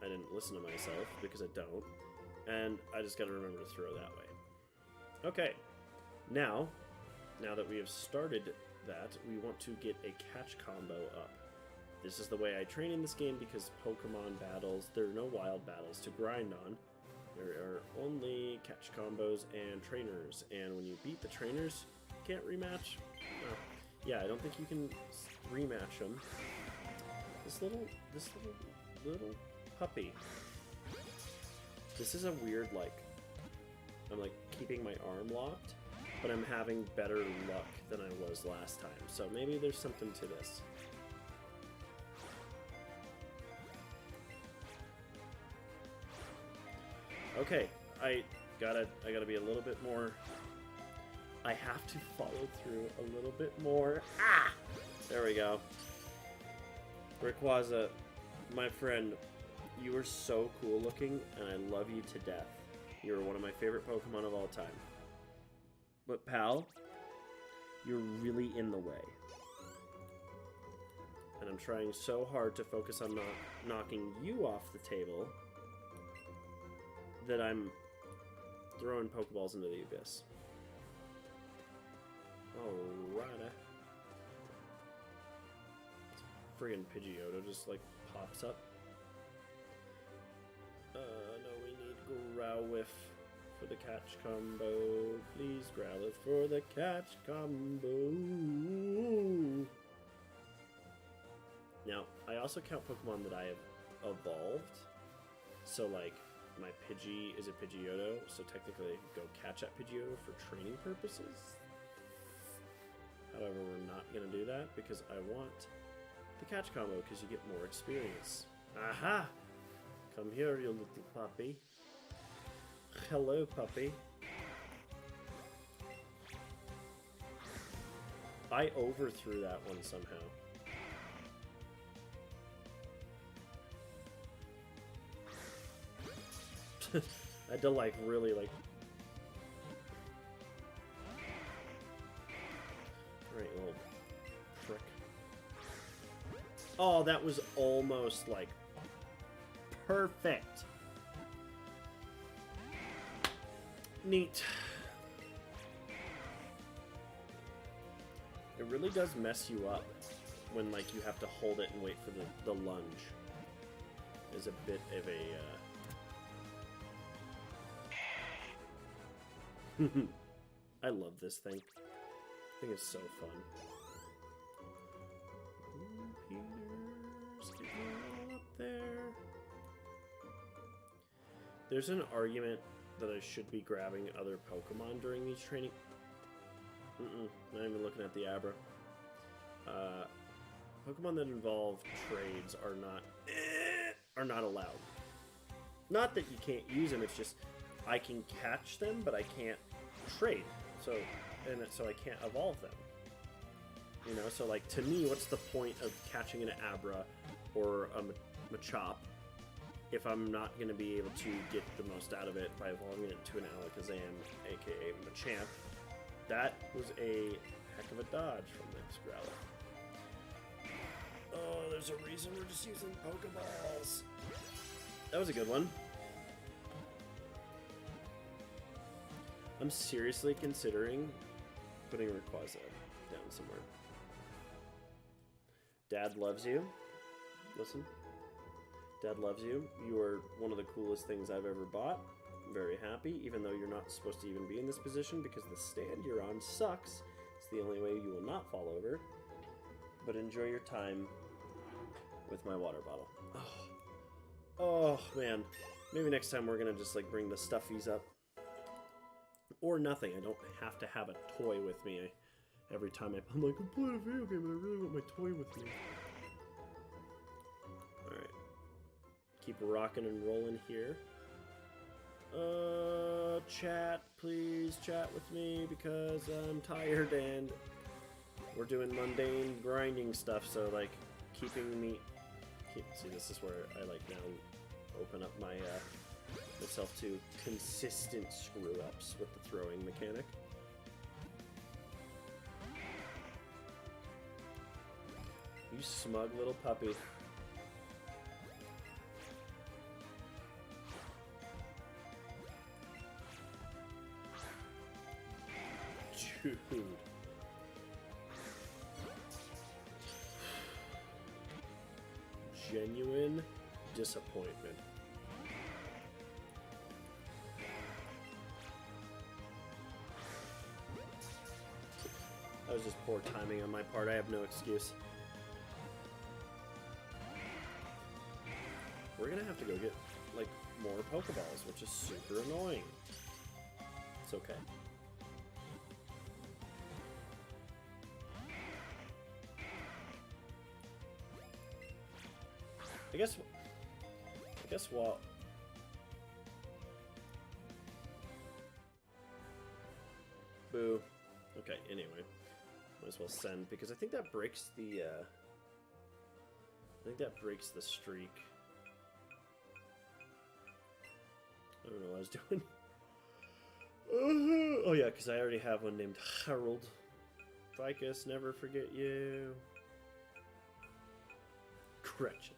I didn't listen to myself, because I don't, and I just got to remember to throw that way. Okay, now that we have started that, we want to get a catch combo up. This is the way I train in this game because Pokemon battles, there are no wild battles to grind on. There are only catch combos and trainers, and when you beat the trainers, you can't rematch. Yeah, I don't think you can rematch them. This little puppy. This is a weird, like, I'm like keeping my arm locked, but I'm having better luck than I was last time. So maybe there's something to this. Okay, I gotta be a little bit more. I have to follow through a little bit more. Ah! There we go. Rayquaza, my friend, you are so cool looking, and I love you to death. You are one of my favorite Pokemon of all time. But pal, you're really in the way. And I'm trying so hard to focus on not knocking you off the table that I'm throwing Pokeballs into the abyss. Alrighty. Friggin' Pidgeotto just like pops up. No, we need Growlithe for the catch combo. Please, Growlithe for the catch combo. Now, I also count Pokemon that I have evolved. So, like, my Pidgey is a Pidgeotto, so technically I could go catch at Pidgeotto for training purposes. However, we're not going to do that because I want the catch combo because you get more experience. Aha! Come here, you little puppy. Hello, puppy. I overthrew that one somehow. I had to like really like. Right, little prick. Oh, that was almost like perfect. Neat. It really does mess you up when like you have to hold it and wait for the lunge. Is a bit of a I love this thing. I think it's so fun. Peter's getting all up there. There's an argument that I should be grabbing other Pokemon during these training. Not even looking at the Abra. Pokemon that involve trades are not allowed. Not that you can't use them. It's just I can catch them, but I can't trade. So I can't evolve them. You know, so like to me, what's the point of catching an Abra or a Machop if I'm not going to be able to get the most out of it by evolving it to an Alakazam, aka Machamp? That was a heck of a dodge from this Growlithe. Oh, there's a reason we're just using Pokeballs. That was a good one. I'm seriously considering putting Rayquaza down somewhere. Dad loves you. Listen. Dad loves you. You are one of the coolest things I've ever bought. I'm very happy, even though you're not supposed to even be in this position because the stand you're on sucks. It's the only way you will not fall over. But enjoy your time with my water bottle. Oh man. Maybe next time we're gonna just like bring the stuffies up. Or nothing. I don't have to have a toy with me every time I'm like, I'm playing a video game and I really want my toy with me. keep rocking and rolling here. Chat, please chat with me because I'm tired and we're doing mundane grinding stuff, so like keeping me see, this is where I like now open up my myself to consistent screw ups with the throwing mechanic. You smug little puppy. Dude. Genuine disappointment. That was just poor timing on my part. I have no excuse. We're gonna have to go get, like, more Pokeballs, which is super annoying. It's okay. I guess what? Boo. Okay, anyway. Might as well send, because I think that breaks the, streak. I don't know what I was doing. Oh yeah, because I already have one named Harold. Ficus, never forget you. Gretchen.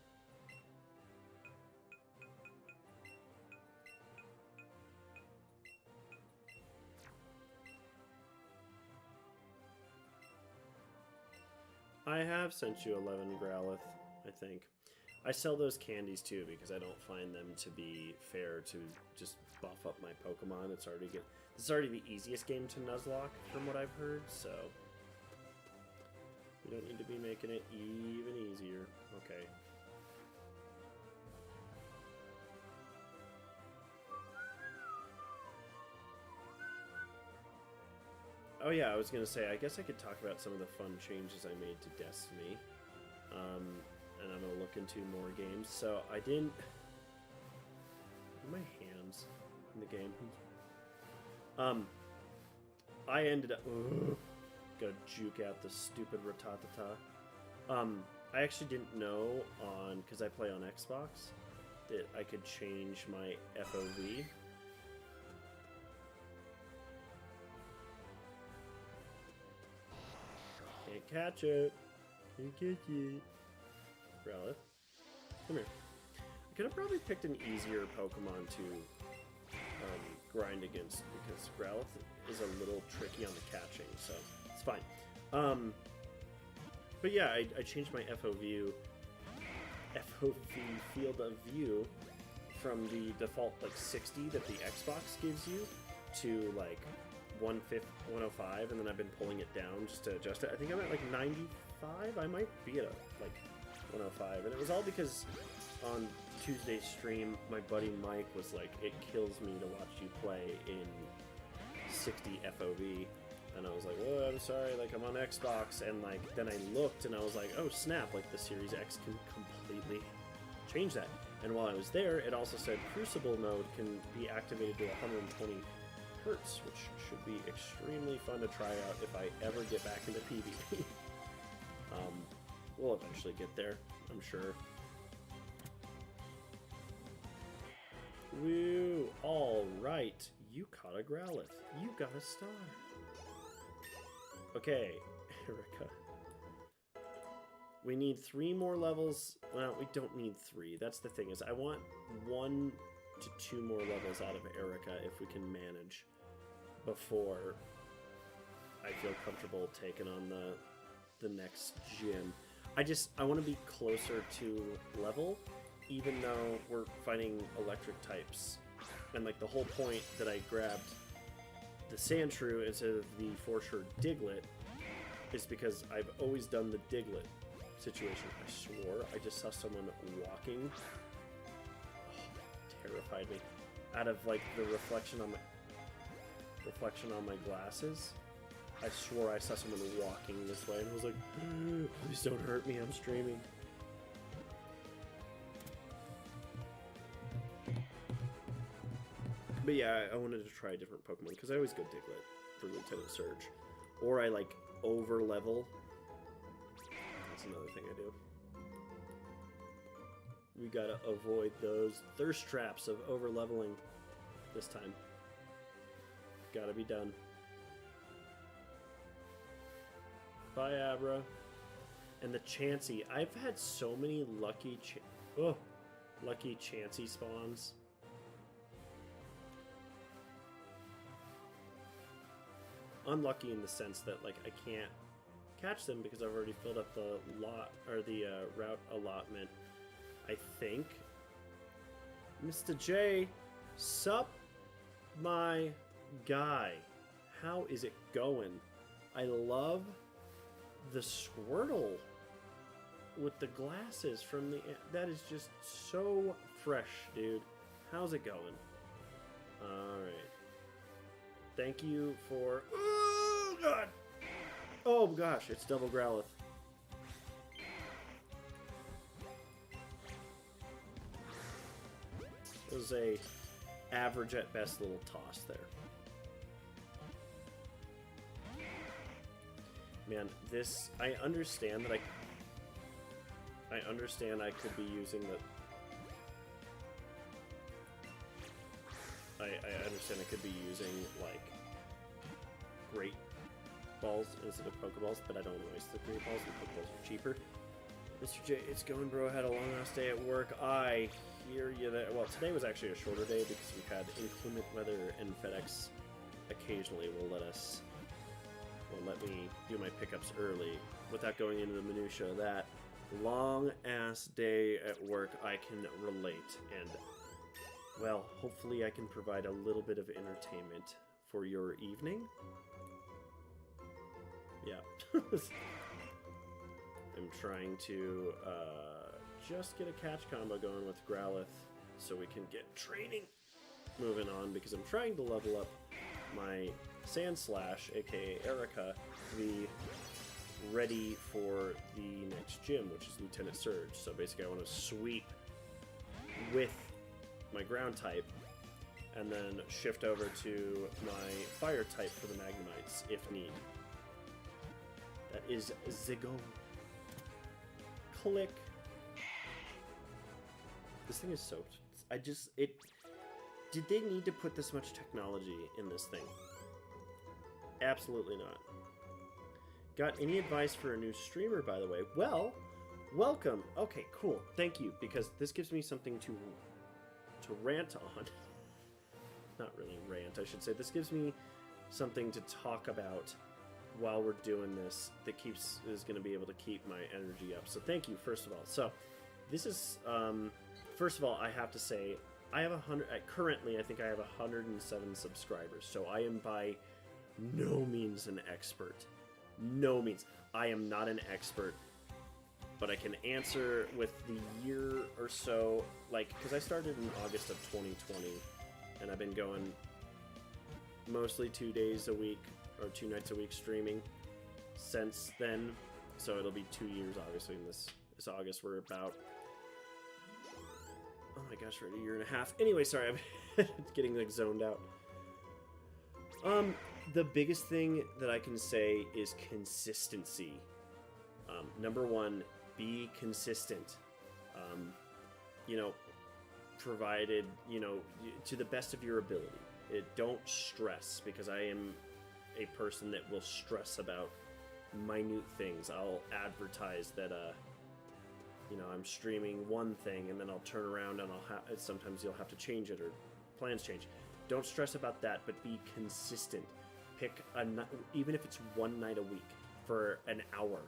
I have sent you 11 Growlithe, I think. I sell those candies too because I don't find them to be fair to just buff up my Pokemon. This is already the easiest game to Nuzlocke from what I've heard, so we don't need to be making it even easier. Okay. Oh yeah, I was gonna say, I guess I could talk about some of the fun changes I made to Destiny. And I'm gonna look into more games. So I didn't... my hands in the game. I ended up... gotta juke out the stupid Rattata. I actually didn't know because I play on Xbox, that I could change my FOV. Can't catch it. Can't catch it. Growlithe, come here. I could have probably picked an easier Pokemon to grind against because Growlithe is a little tricky on the catching, so it's fine. But yeah, I changed my FOV field of view from the default like 60 that the Xbox gives you to like 105, and then I've been pulling it down just to adjust it. I think I'm at like 95. I might be at like 105, and it was all because on Tuesday's stream my buddy Mike was like, it kills me to watch you play in 60 FOV, and I was like, well, I'm sorry, like I'm on Xbox, and like then I looked and I was like, oh snap, like the Series X can completely change that. And while I was there, it also said Crucible mode can be activated to 120 hertz, which should be extremely fun to try out if I ever get back into PvP. We'll eventually get there, I'm sure. Woo! Alright, you caught a Growlithe. You got a star. Okay, Erica. We need 3 more levels. Well, we don't need 3. That's the thing, is I want 1 to 2 more levels out of Erica if we can manage before I feel comfortable taking on the next gym. I want to be closer to level, even though we're fighting electric types. And like the whole point that I grabbed the Sandshrew instead of the for sure Diglett is because I've always done the Diglett situation. I swore I just saw someone walking. Oh, that terrified me. Out of like the reflection on my glasses, I swore I saw someone walking this way, and I was like, please don't hurt me, I'm streaming. But yeah, I wanted to try a different Pokemon because I always go Diglett for Lieutenant Surge. Or I like over level. That's another thing I do. We gotta avoid those thirst traps of over leveling this time. Gotta be done. Bye, Abra. And the Chansey. I've had so many lucky Chansey spawns. Unlucky in the sense that like I can't catch them because I've already filled up the lot or the route allotment. I think. Mr. J, sup, my guy. How is it going? I love the Squirtle with the glasses from the... That is just so fresh, dude. How's it going? Alright. Thank you for... Oh, God! Oh, gosh, it's double Growlithe. It was a average at best little toss there. Man, this... I understand that I understand I could be using the... I understand I could be using, like, Great Balls instead of Pokeballs, but I don't want to waste the Great Balls, and Pokeballs are cheaper. Mr. J, it's going, bro. I had a long-ass day at work. I hear you there. Well, today was actually a shorter day because we had inclement weather, and FedEx occasionally will let me do my pickups early without going into the minutia of that. Long-ass day at work, I can relate, and, well, hopefully I can provide a little bit of entertainment for your evening. Yeah. I'm trying to just get a catch combo going with Growlithe so we can get training moving on, because I'm trying to level up my Sandslash, aka Erica, to be ready for the next gym, which is Lieutenant Surge. So basically I want to sweep with my ground type and then shift over to my fire type for the Magnemites if need. That is Ziggo. Click. This thing is so... Did they need to put this much technology in this thing? Absolutely not. Got any advice for a new streamer, by the way? Well, welcome. Okay, cool. Thank you, because this gives me something to rant on. Not really rant, I should say. This gives me something to talk about while we're doing this that is going to be able to keep my energy up. So thank you, first of all. So this is, first of all, I have to say, I have currently, I think I have 107 subscribers. So I am by no means an expert. No means. I am not an expert, but I can answer with the year or so, like, because I started in August of 2020, and I've been going mostly 2 days a week, or 2 nights a week streaming since then, so it'll be 2 years, obviously, in this August. We're about, oh my gosh, we're at a year and a half. Anyway, sorry, I'm getting, like, zoned out. The biggest thing that I can say is consistency. Number one, be consistent. You know, provided, you know, to the best of your ability. Don't stress, because I am a person that will stress about minute things. I'll advertise that, you know, I'm streaming one thing, and then I'll turn around and sometimes you'll have to change it, or plans change. Don't stress about that, but be consistent. Pick even if it's one night a week for an hour.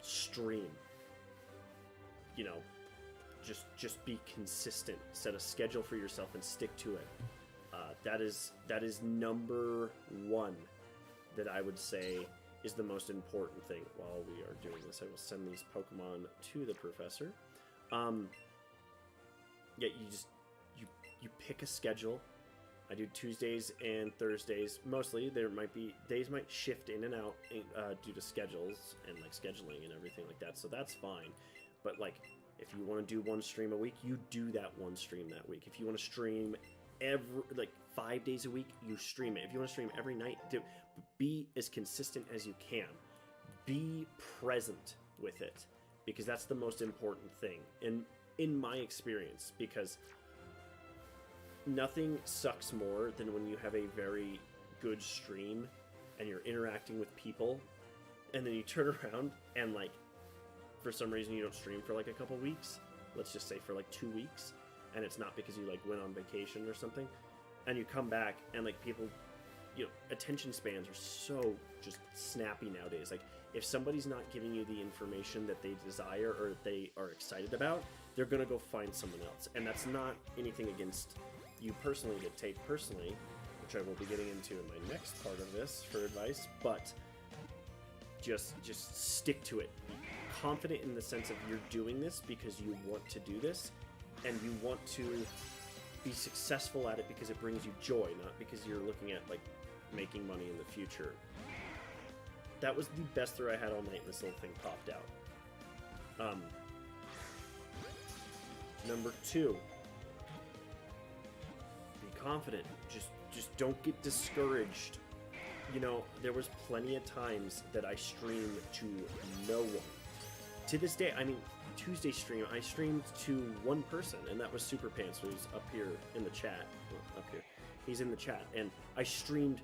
Stream. You know, just be consistent. Set a schedule for yourself and stick to it. That is number one that I would say is the most important thing while we are doing this. I will send these Pokemon to the professor. Yeah, you pick a schedule. I do Tuesdays and Thursdays. Mostly, there might be days might shift in and out due to schedules and like scheduling and everything like that. So that's fine. But like, if you want to do one stream a week, you do that one stream that week. If you want to stream like 5 days a week, you stream it. If you want to stream every night, do. Be as consistent as you can. Be present with it, because that's the most important thing in my experience, because nothing sucks more than when you have a very good stream and you're interacting with people, and then you turn around and, like, for some reason you don't stream for like a couple weeks, let's just say for like 2 weeks, and it's not because you like went on vacation or something, and you come back and like people, you know, attention spans are so just snappy nowadays. Like, if somebody's not giving you the information that they desire or they are excited about, they're gonna go find someone else. And that's not anything against you personally to take personally, which I will be getting into in my next part of this for advice, but just stick to it. Be confident in the sense of you're doing this because you want to do this, and you want to be successful at it because it brings you joy, not because you're looking at like making money in the future. That was the best throw I had all night, and this little thing popped out. Number 2, be confident. Just don't get discouraged. You know, there was plenty of times that I streamed to no one. To this day, I mean, Tuesday stream, I streamed to one person, and that was Super Pants, who's up here in the chat. Well, up here. He's in the chat, and I streamed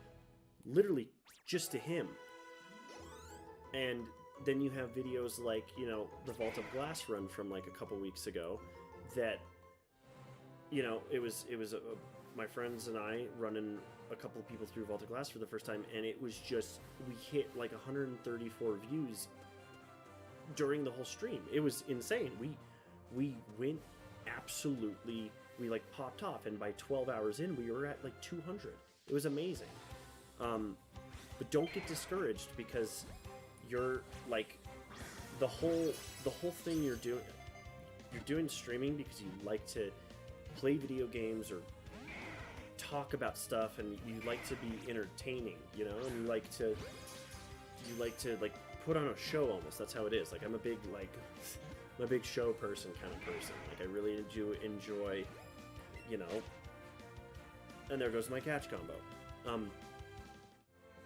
literally just to him. And then you have videos like, you know, the Vault of Glass run from like a couple weeks ago that, you know, it was my friends and I running a couple of people through Vault of Glass for the first time, and it was just, we hit like 134 views during the whole stream. It was insane. We went absolutely, we like popped off, and by 12 hours in, we were at like 200. It was amazing. But don't get discouraged, because you're like, the whole thing you're doing streaming because you like to play video games or talk about stuff, and you like to be entertaining, you know, and you like to like put on a show almost. That's how it is. Like, I'm a big show person kind of person. Like, I really do enjoy, you know. And there goes my catch combo.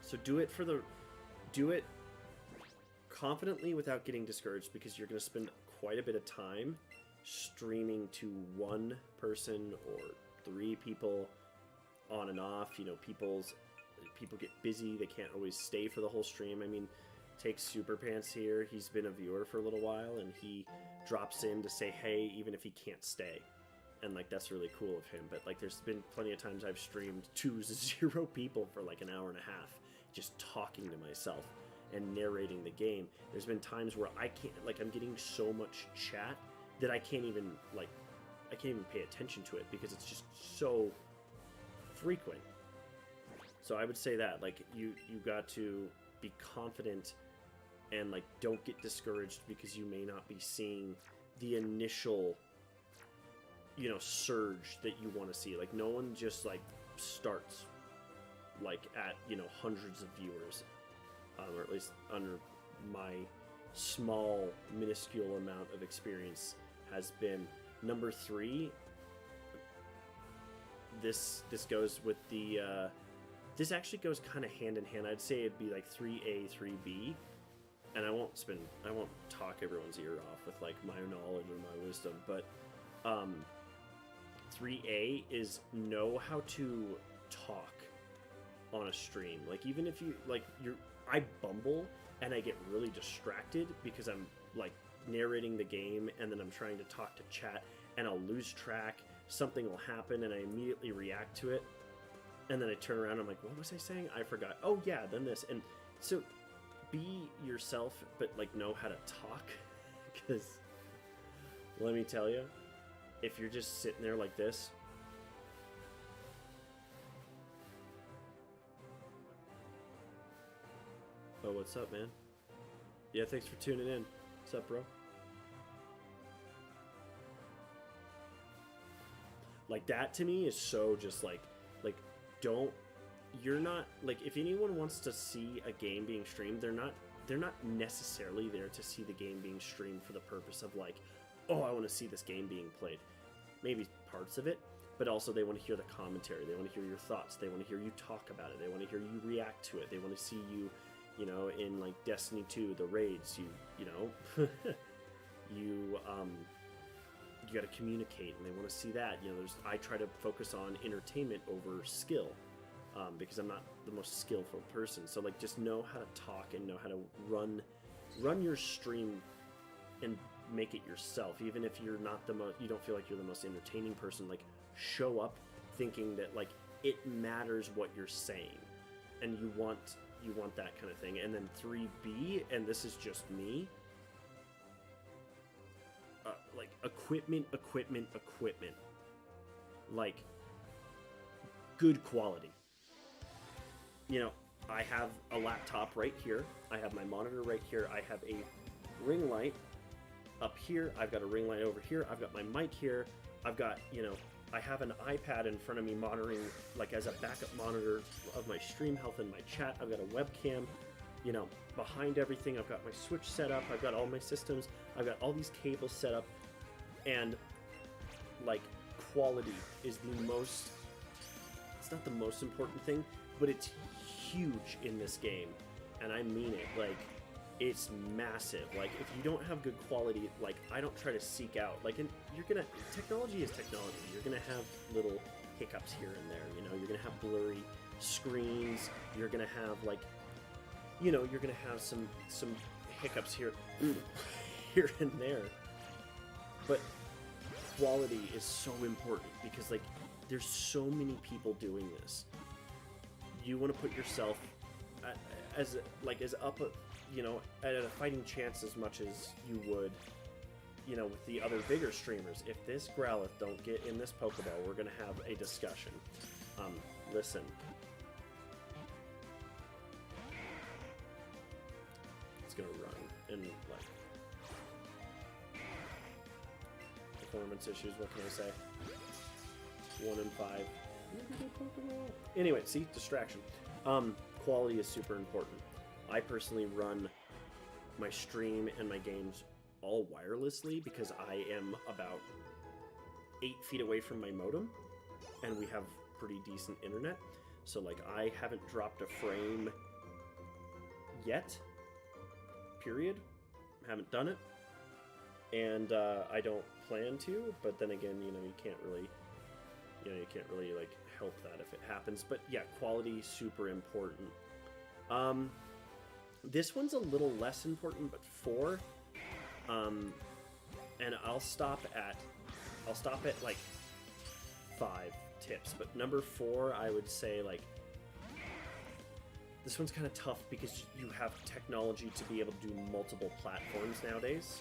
So do it confidently without getting discouraged, because you're going to spend quite a bit of time streaming to one person or 3 people on and off. You know, people get busy, they can't always stay for the whole stream. I mean, take Super Pants here, he's been a viewer for a little while, and he drops in to say hey even if he can't stay, and like, that's really cool of him. But like, there's been plenty of times I've streamed to 0 people for like an hour and a half, just talking to myself and narrating the game. There's been times where I can't, like, I'm getting so much chat that I can't even pay attention to it, because it's just so frequent. So I would say that, like, you got to be confident, and like, don't get discouraged because you may not be seeing the initial, you know, surge that you want to see. Like, no one just like starts like at, you know, hundreds of viewers, or at least under my small minuscule amount of experience has been. Number 3, this goes with the this actually goes kind of hand in hand. I'd say it'd be like 3A, 3B, and I won't talk everyone's ear off with like my knowledge or my wisdom, but 3A is know how to talk on a stream. Like, even if you like, I bumble and I get really distracted because I'm like narrating the game, and then I'm trying to talk to chat, and I'll lose track. Something will happen and I immediately react to it, and then I turn around and I'm like, what was I saying? I forgot. Oh yeah, then this. And so be yourself, but like, know how to talk, because let me tell you, if you're just sitting there like this, oh, what's up, man? Yeah, thanks for tuning in. What's up, bro? Like, that to me is so just like you're not, like, if anyone wants to see a game being streamed, they're not necessarily there to see the game being streamed for the purpose of like, oh, I want to see this game being played. Maybe parts of it, but also they want to hear the commentary. They want to hear your thoughts. They want to hear you talk about it. They want to hear you react to it. They want to see you, you know, in like Destiny 2, the raids, you know, you got to communicate, and they want to see that. You know, I try to focus on entertainment over skill, because I'm not the most skillful person. So like, just know how to talk and know how to run your stream and make it yourself. Even if you're not you don't feel like you're the most entertaining person, like show up thinking that like it matters what you're saying, and you want that kind of thing. And then 3B, and this is just me, like equipment, like good quality. You know, I have a laptop right here. I have my monitor right here. I have a ring light up here. I've got a ring light over here. I've got my mic here. I've got, you know, I have an iPad in front of me monitoring, like as a backup monitor of my stream health and my chat. I've got a webcam, you know, behind everything. I've got my Switch set up. I've got all my systems. I've got all these cables set up. And like, quality is the most, it's not the most important thing, but it's huge in this game. And I mean it. Like, it's massive. Like, if you don't have good quality, like, I don't try to seek out, like, and technology is technology. You're gonna have little hiccups here and there, you know, you're gonna have blurry screens, you're gonna have, like, you know, you're gonna have some hiccups here, here and there, but quality is so important, because, like, there's so many people doing this. You want to put yourself as up a, you know, at a fighting chance as much as you would, you know, with the other bigger streamers. If this Growlithe don't get in this Pokeball, we're gonna have a discussion. Listen. It's gonna run and like performance issues. What can I say? 1 in 5. Anyway, see, distraction. Quality is super important. I personally run my stream and my games all wirelessly because I am about 8 feet away from my modem, and we have pretty decent internet. So like, I haven't dropped a frame yet. Period. Haven't done it, and I don't plan to. But then again, you know, you can't really like help that if it happens. But yeah, quality super important. This one's a little less important, but 4. And I'll stop at like 5 tips. But number 4, I would say, like, this one's kind of tough because you have technology to be able to do multiple platforms nowadays.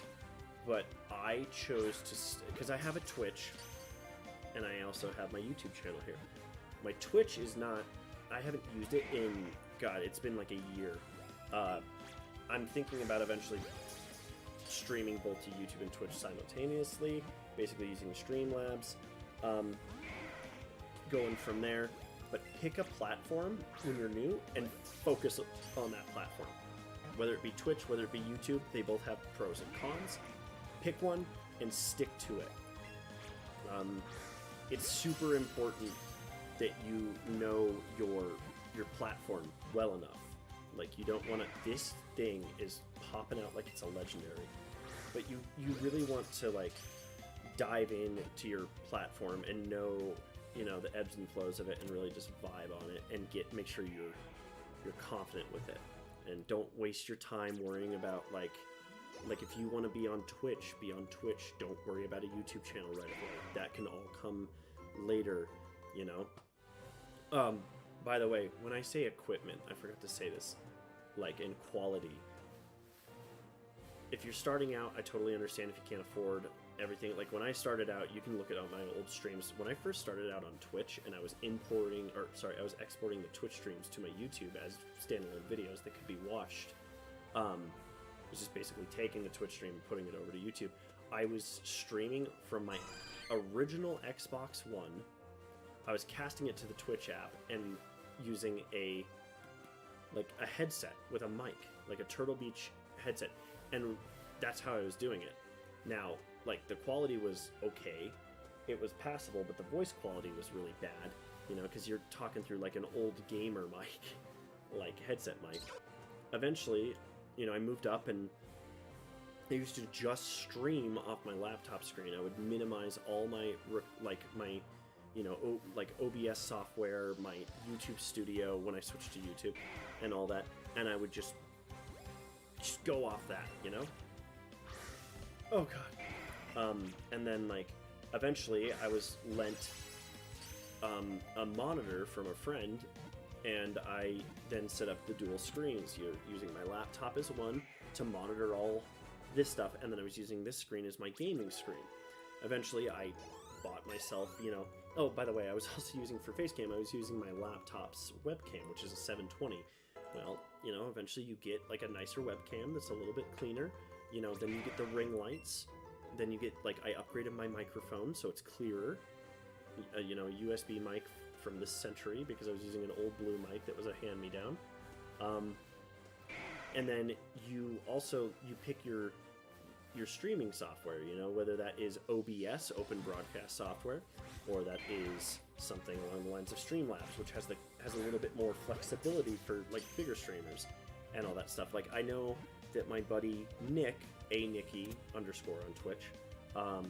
But I chose to, because I have a Twitch, and I also have my YouTube channel here. My Twitch is not, I haven't used it in, God, it's been like a year. I'm thinking about eventually streaming both to YouTube and Twitch simultaneously, basically using Streamlabs, going from there. But pick a platform when you're new and focus on that platform. Whether it be Twitch, whether it be YouTube, they both have pros and cons. Pick one and stick to it. It's super important that you know your platform well enough. Like, you don't want to, this thing is popping out like it's a legendary, but you really want to, like, dive into your platform and know, you know, the ebbs and flows of it, and really just vibe on it and make sure you're confident with it. And don't waste your time worrying about, like if you want to be on Twitch, be on Twitch. Don't worry about a YouTube channel right away. That can all come later, you know. By the way, when I say equipment, I forgot to say this, like, in quality. If you're starting out, I totally understand if you can't afford everything. Like, when I started out, you can look at all my old streams. When I first started out on Twitch, and I was I was exporting the Twitch streams to my YouTube as standalone videos that could be watched. It was just basically taking the Twitch stream and putting it over to YouTube. I was streaming from my original Xbox One. I was casting it to the Twitch app and using a headset with a mic, like a Turtle Beach headset, and that's how I was doing it. Now, like, the quality was okay, it was passable, but the voice quality was really bad, you know, because you're talking through like an old gamer mic, like headset mic. Eventually, you know, I moved up and I used to just stream off my laptop screen. I would minimize all my, you know, like OBS software, my YouTube studio when I switched to YouTube and all that, and I would just go off that, you know? Oh god. And then like eventually I was lent a monitor from a friend, and I then set up the dual screens. You're using my laptop as one to monitor all this stuff, and then I was using this screen as my gaming screen. Eventually I bought myself, you know, oh, by the way, I was also using for Facecam, I was using my laptop's webcam, which is a 720. Well, you know, eventually you get like a nicer webcam that's a little bit cleaner, you know, then you get the ring lights, then you get, like, I upgraded my microphone so it's clearer, you know, a USB mic from this century because I was using an old blue mic that was a hand-me-down. And then you also, you pick your streaming software, you know, whether that is OBS, Open Broadcast Software, or that is something along the lines of Streamlabs, which has a little bit more flexibility for like bigger streamers and all that stuff. Like I know that my buddy Nick, Nicky _ on Twitch, and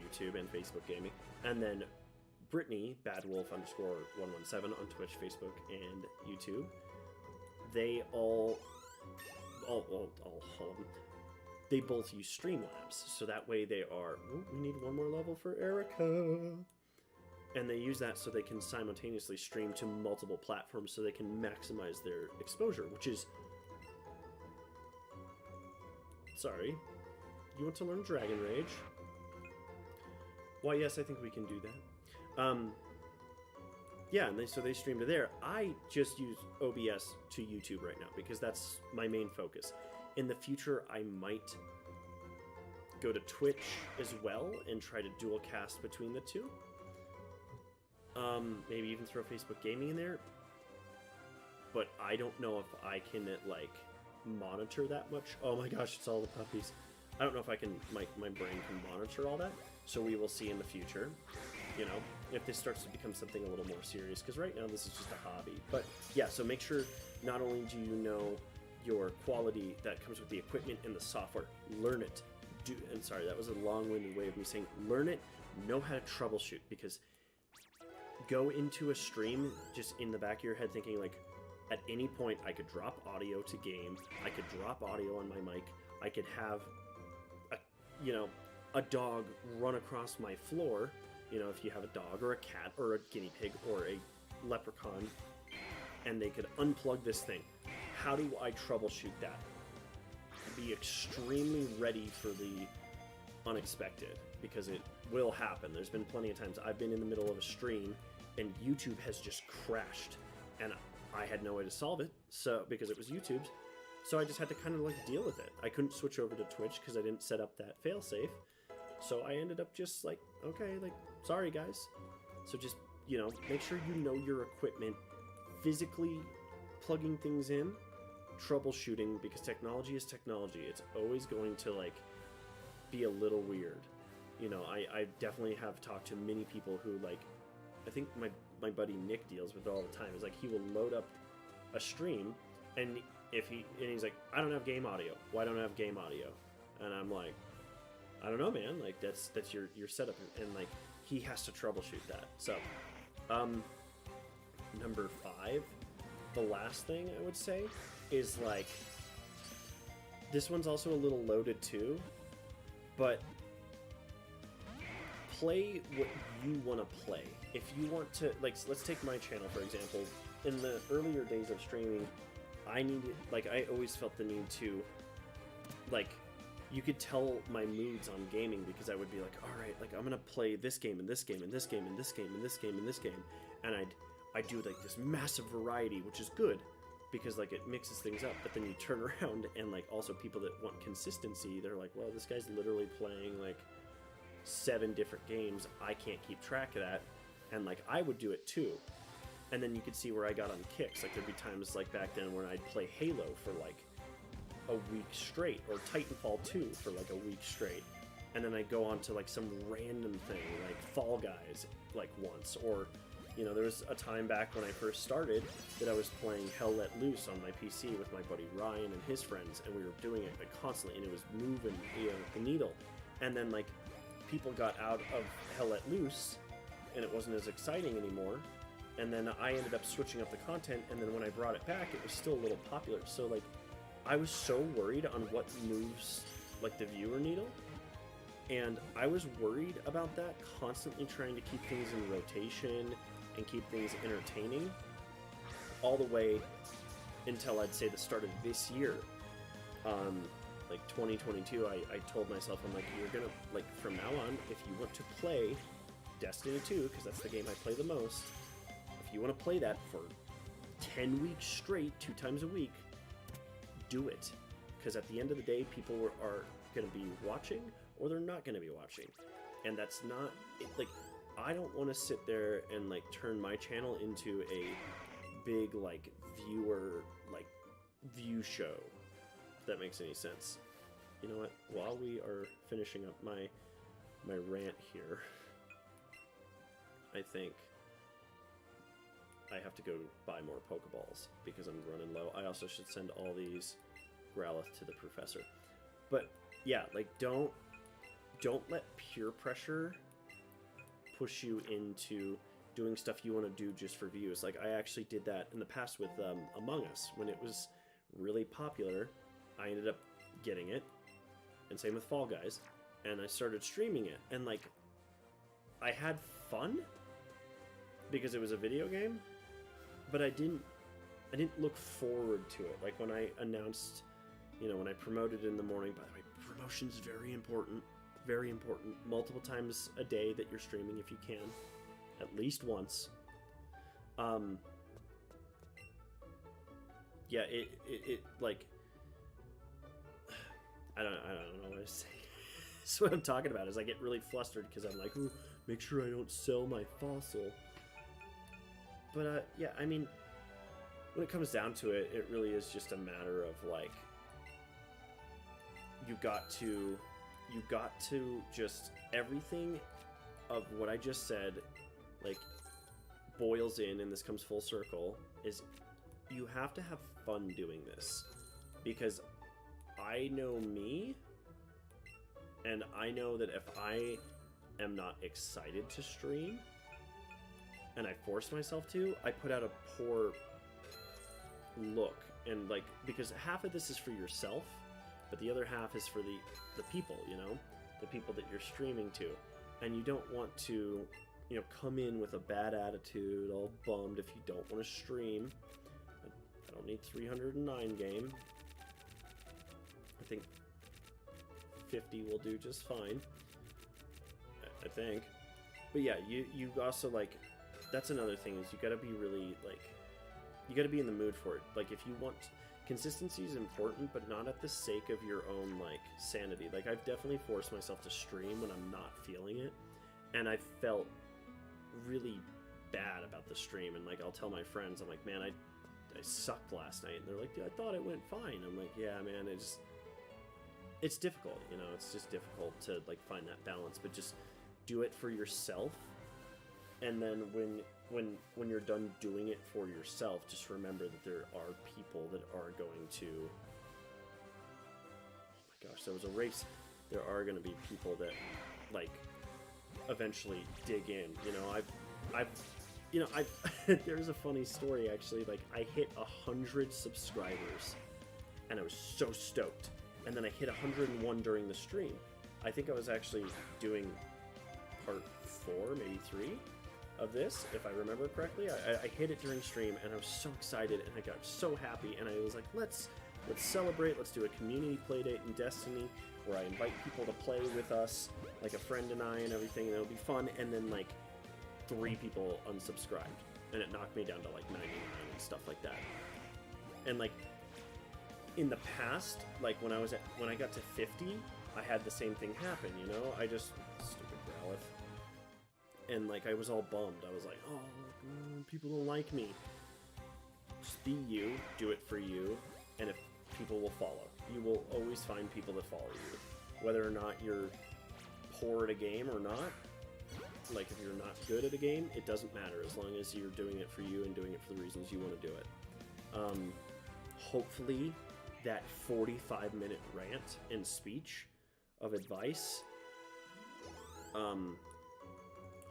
YouTube and Facebook Gaming, and then Brittany, Badwolf _ 117 on Twitch, Facebook, and YouTube, they all they both use Streamlabs, so that way they are... Ooh, we need one more level for Erica. And they use that so they can simultaneously stream to multiple platforms so they can maximize their exposure, which is... Sorry. You want to learn Dragon Rage? Why, yes, I think we can do that. Yeah, and so they stream to there. I just use OBS to YouTube right now because that's my main focus. In the future, I might go to Twitch as well and try to dual cast between the two. Maybe even throw Facebook Gaming in there. But I don't know if I can, like, monitor that much. Oh my gosh, it's all the puppies. I don't know if I can, my brain can monitor all that. So we will see in the future, you know, if this starts to become something a little more serious. Because right now this is just a hobby. But yeah, so make sure not only do you know your quality that comes with the equipment and the software, learn it. And sorry, that was a long-winded way of me saying learn it, know how to troubleshoot, because go into a stream just in the back of your head thinking like, at any point I could drop audio to game, I could drop audio on my mic, I could have a dog run across my floor, you know, if you have a dog or a cat or a guinea pig or a leprechaun, and they could unplug this thing. How do I troubleshoot that? Be extremely ready for the unexpected, because it will happen. There's been plenty of times I've been in the middle of a stream and YouTube has just crashed and I had no way to solve it, so because it was YouTube's, so I just had to kind of like deal with it. I couldn't switch over to Twitch because I didn't set up that failsafe, so I ended up just like, okay, like, sorry guys. So just, you know, make sure you know your equipment, physically plugging things in, troubleshooting, because technology is technology. It's always going to like be a little weird. You know, I definitely have talked to many people who, like, I think my buddy Nick deals with it all the time. Is like, he will load up a stream and he's like, I don't have game audio. Why don't I have game audio? And I'm like, I don't know, man. Like, that's your setup, and like he has to troubleshoot that. So, number 5, the last thing I would say is like, this one's also a little loaded too, but play what you want to play. If you want to, like, let's take my channel for example. In the earlier days of streaming, I always felt the need to, like, you could tell my moods on gaming, because I would be like, all right, like, I'm gonna play this game and this game and this game and this game and this game and this game, and I'd do like this massive variety, which is good because like it mixes things up. But then you turn around and like also people that want consistency, they're like, well, this guy's literally playing like 7 different games. I can't keep track of that. And like I would do it too. And then you could see where I got on kicks. Like there'd be times like back then where I'd play Halo for like a week straight, or Titanfall 2 for like a week straight. and then I go on to like some random thing like Fall Guys like once, or you know, there was a time back when I first started that I was playing Hell Let Loose on my PC with my buddy Ryan and his friends, and we were doing it like constantly, and it was moving, you know, the needle. And then like people got out of Hell Let Loose, and it wasn't as exciting anymore. And then I ended up switching up the content, and then when I brought it back, it was still a little popular. So like, I was so worried on what moves like the viewer needle, and I was worried about that, constantly trying to keep things in rotation and keep things entertaining, all the way until I'd say the start of this year. Like 2022, I told myself, I'm like, you're gonna, like, from now on, if you want to play Destiny 2, because that's the game I play the most, if you want to play that for 10 weeks straight, 2 times a week, do it. Because at the end of the day, people are going to be watching, or they're not going to be watching. And that's not, like, I don't want to sit there and, like, turn my channel into a big, like, viewer, like, view show, if that makes any sense. You know what? While we are finishing up my rant here, I think I have to go buy more Pokeballs because I'm running low. I also should send all these Growlithe to the professor. But yeah, like don't let peer pressure push you into doing stuff you want to do just for views. Like I actually did that in the past with Among Us when it was really popular. I ended up getting it, and same with Fall Guys, and I started streaming it, and like I had fun because it was a video game, but I didn't look forward to it. Like when I announced, you know, when I promoted in the morning, by the way, promotion's very important, multiple times a day that you're streaming if you can, at least once. Yeah, it like, I don't know what to say. That's what I'm talking about, is I get really flustered because I'm like, ooh, make sure I don't sell my fossil. But yeah, I mean, when it comes down to it, it really is just a matter of like, you got to just, everything of what I just said, like, boils in, and this comes full circle, is you have to have fun doing this. Because I know me, and I know that if I am not excited to stream, and I force myself to, I put out a poor look. And like, because half of this is for yourself, but the other half is for the people, you know, the people that you're streaming to. And you don't want to, you know, come in with a bad attitude, all bummed if you don't want to stream. I don't need 309 game. I think 50 will do just fine, I think. But yeah, you also, like, that's another thing, is you gotta be really, like, you gotta be in the mood for it. Like, if you want, consistency is important, but not at the sake of your own, like, sanity. Like, I've definitely forced myself to stream when I'm not feeling it, and I felt really bad about the stream. And like, I'll tell my friends, I'm like, man, I sucked last night, and they're like, dude, I thought it went fine. I'm like, yeah, man, it's difficult, you know, it's just difficult to, like, find that balance. But just do it for yourself, and then when you're done doing it for yourself, just remember that there are people that are going to, oh my gosh, there was a race, there are going to be people that, like, eventually dig in, you know. I've there's a funny story, actually. Like, I hit 100 subscribers, and I was so stoked. And then I hit 101 during the stream. I think I was actually doing part 4, maybe 3 of this, if I remember correctly. I hit it during stream, and I was so excited, and I got so happy, and I was like, let's celebrate, let's do a community playdate in Destiny, where I invite people to play with us, like a friend and I, and everything, and it'll be fun. And then, like, 3 people unsubscribed, and it knocked me down to, like, 99 and stuff like that. And, like, in the past, like, when I got to 50, I had the same thing happen, you know? Stupid Growlithe. And, like, I was all bummed. I was like, oh, people don't like me. Just be you, do it for you, and if people will follow. You will always find people that follow you. Whether or not you're poor at a game or not, like if you're not good at a game, it doesn't matter as long as you're doing it for you and doing it for the reasons you want to do it. Hopefully that 45-minute rant and speech of advice,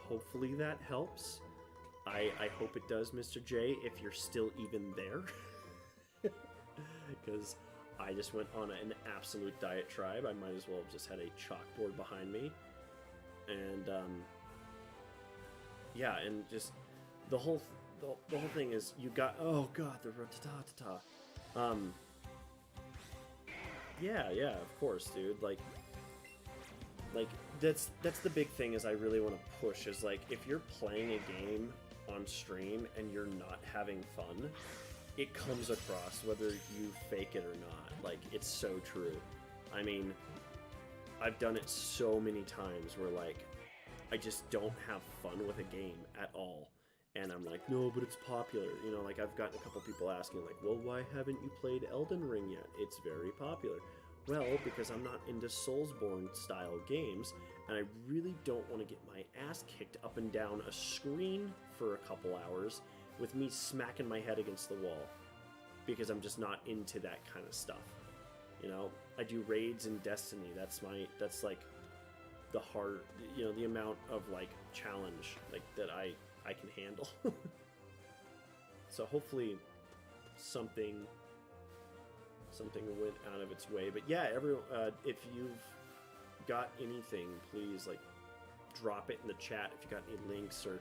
hopefully that helps. I hope it does, Mr. J, if you're still even there. Because I just went on an absolute diatribe. I might as well have just had a chalkboard behind me. And, yeah, and just the whole thing is you got... Oh, God, the ra-ta-ta-ta-ta. Yeah, of course, dude. Like that's the big thing is I really want to push is like if you're playing a game on stream and you're not having fun, it comes across whether you fake it or not. Like, it's so true. I mean, I've done it so many times where like I just don't have fun with a game at all. And I'm like, no, but it's popular. You know, like I've gotten a couple people asking like, well, why haven't you played Elden Ring yet? It's very popular. Well, because I'm not into Soulsborne style games, and I really don't want to get my ass kicked up and down a screen for a couple hours with me smacking my head against the wall. Because I'm just not into that kind of stuff. You know, I do raids in Destiny. That's like the hard, you know, the amount of like challenge like that I can handle. So hopefully something went out of its way. But yeah, everyone, if you've got anything, please like drop it in the chat. If you got any links or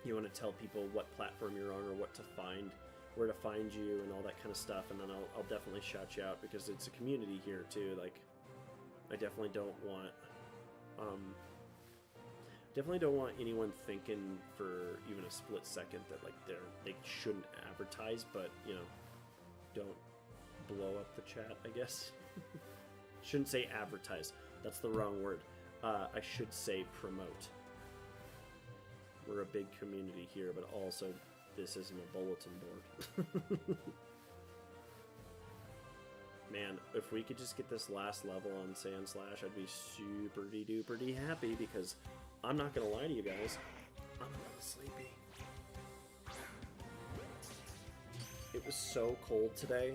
you want to tell people what platform you're on or what to find, where to find you and all that kind of stuff, and then I'll definitely shout you out because it's a community here too. Like, I definitely don't want anyone thinking for even a split second that like they shouldn't advertise, but you know, don't blow up the chat, I guess. Shouldn't say advertise. That's the wrong word. I should say promote. We're a big community here, but also this isn't a bulletin board. Man, if we could just get this last level on Sand Slash, I'd be super-duper happy because I'm not gonna lie to you guys, I'm a little sleepy. It was so cold today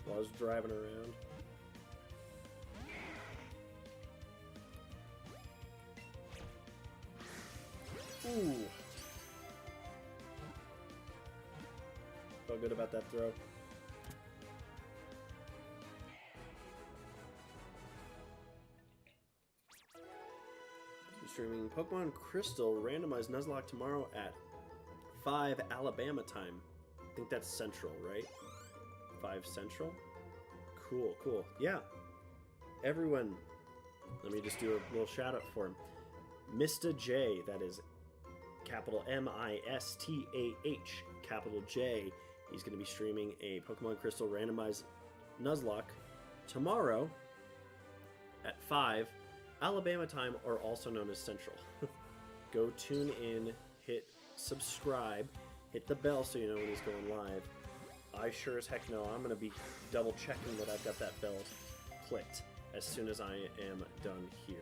while I was driving around. Ooh. Felt good about that throw. Streaming Pokemon Crystal randomized Nuzlocke tomorrow at 5 Alabama time. I think that's Central, right? 5 Central? Cool. Yeah. Everyone, let me just do a little shout out for him. Mr. J, that is capital M-I-S-T-A-H, capital J. He's going to be streaming a Pokemon Crystal randomized Nuzlocke tomorrow at 5 Alabama time, or also known as Central. Go tune in, hit subscribe, hit the bell so you know when he's going live. I sure as heck know I'm going to be double checking that I've got that bell clicked as soon as I am done here.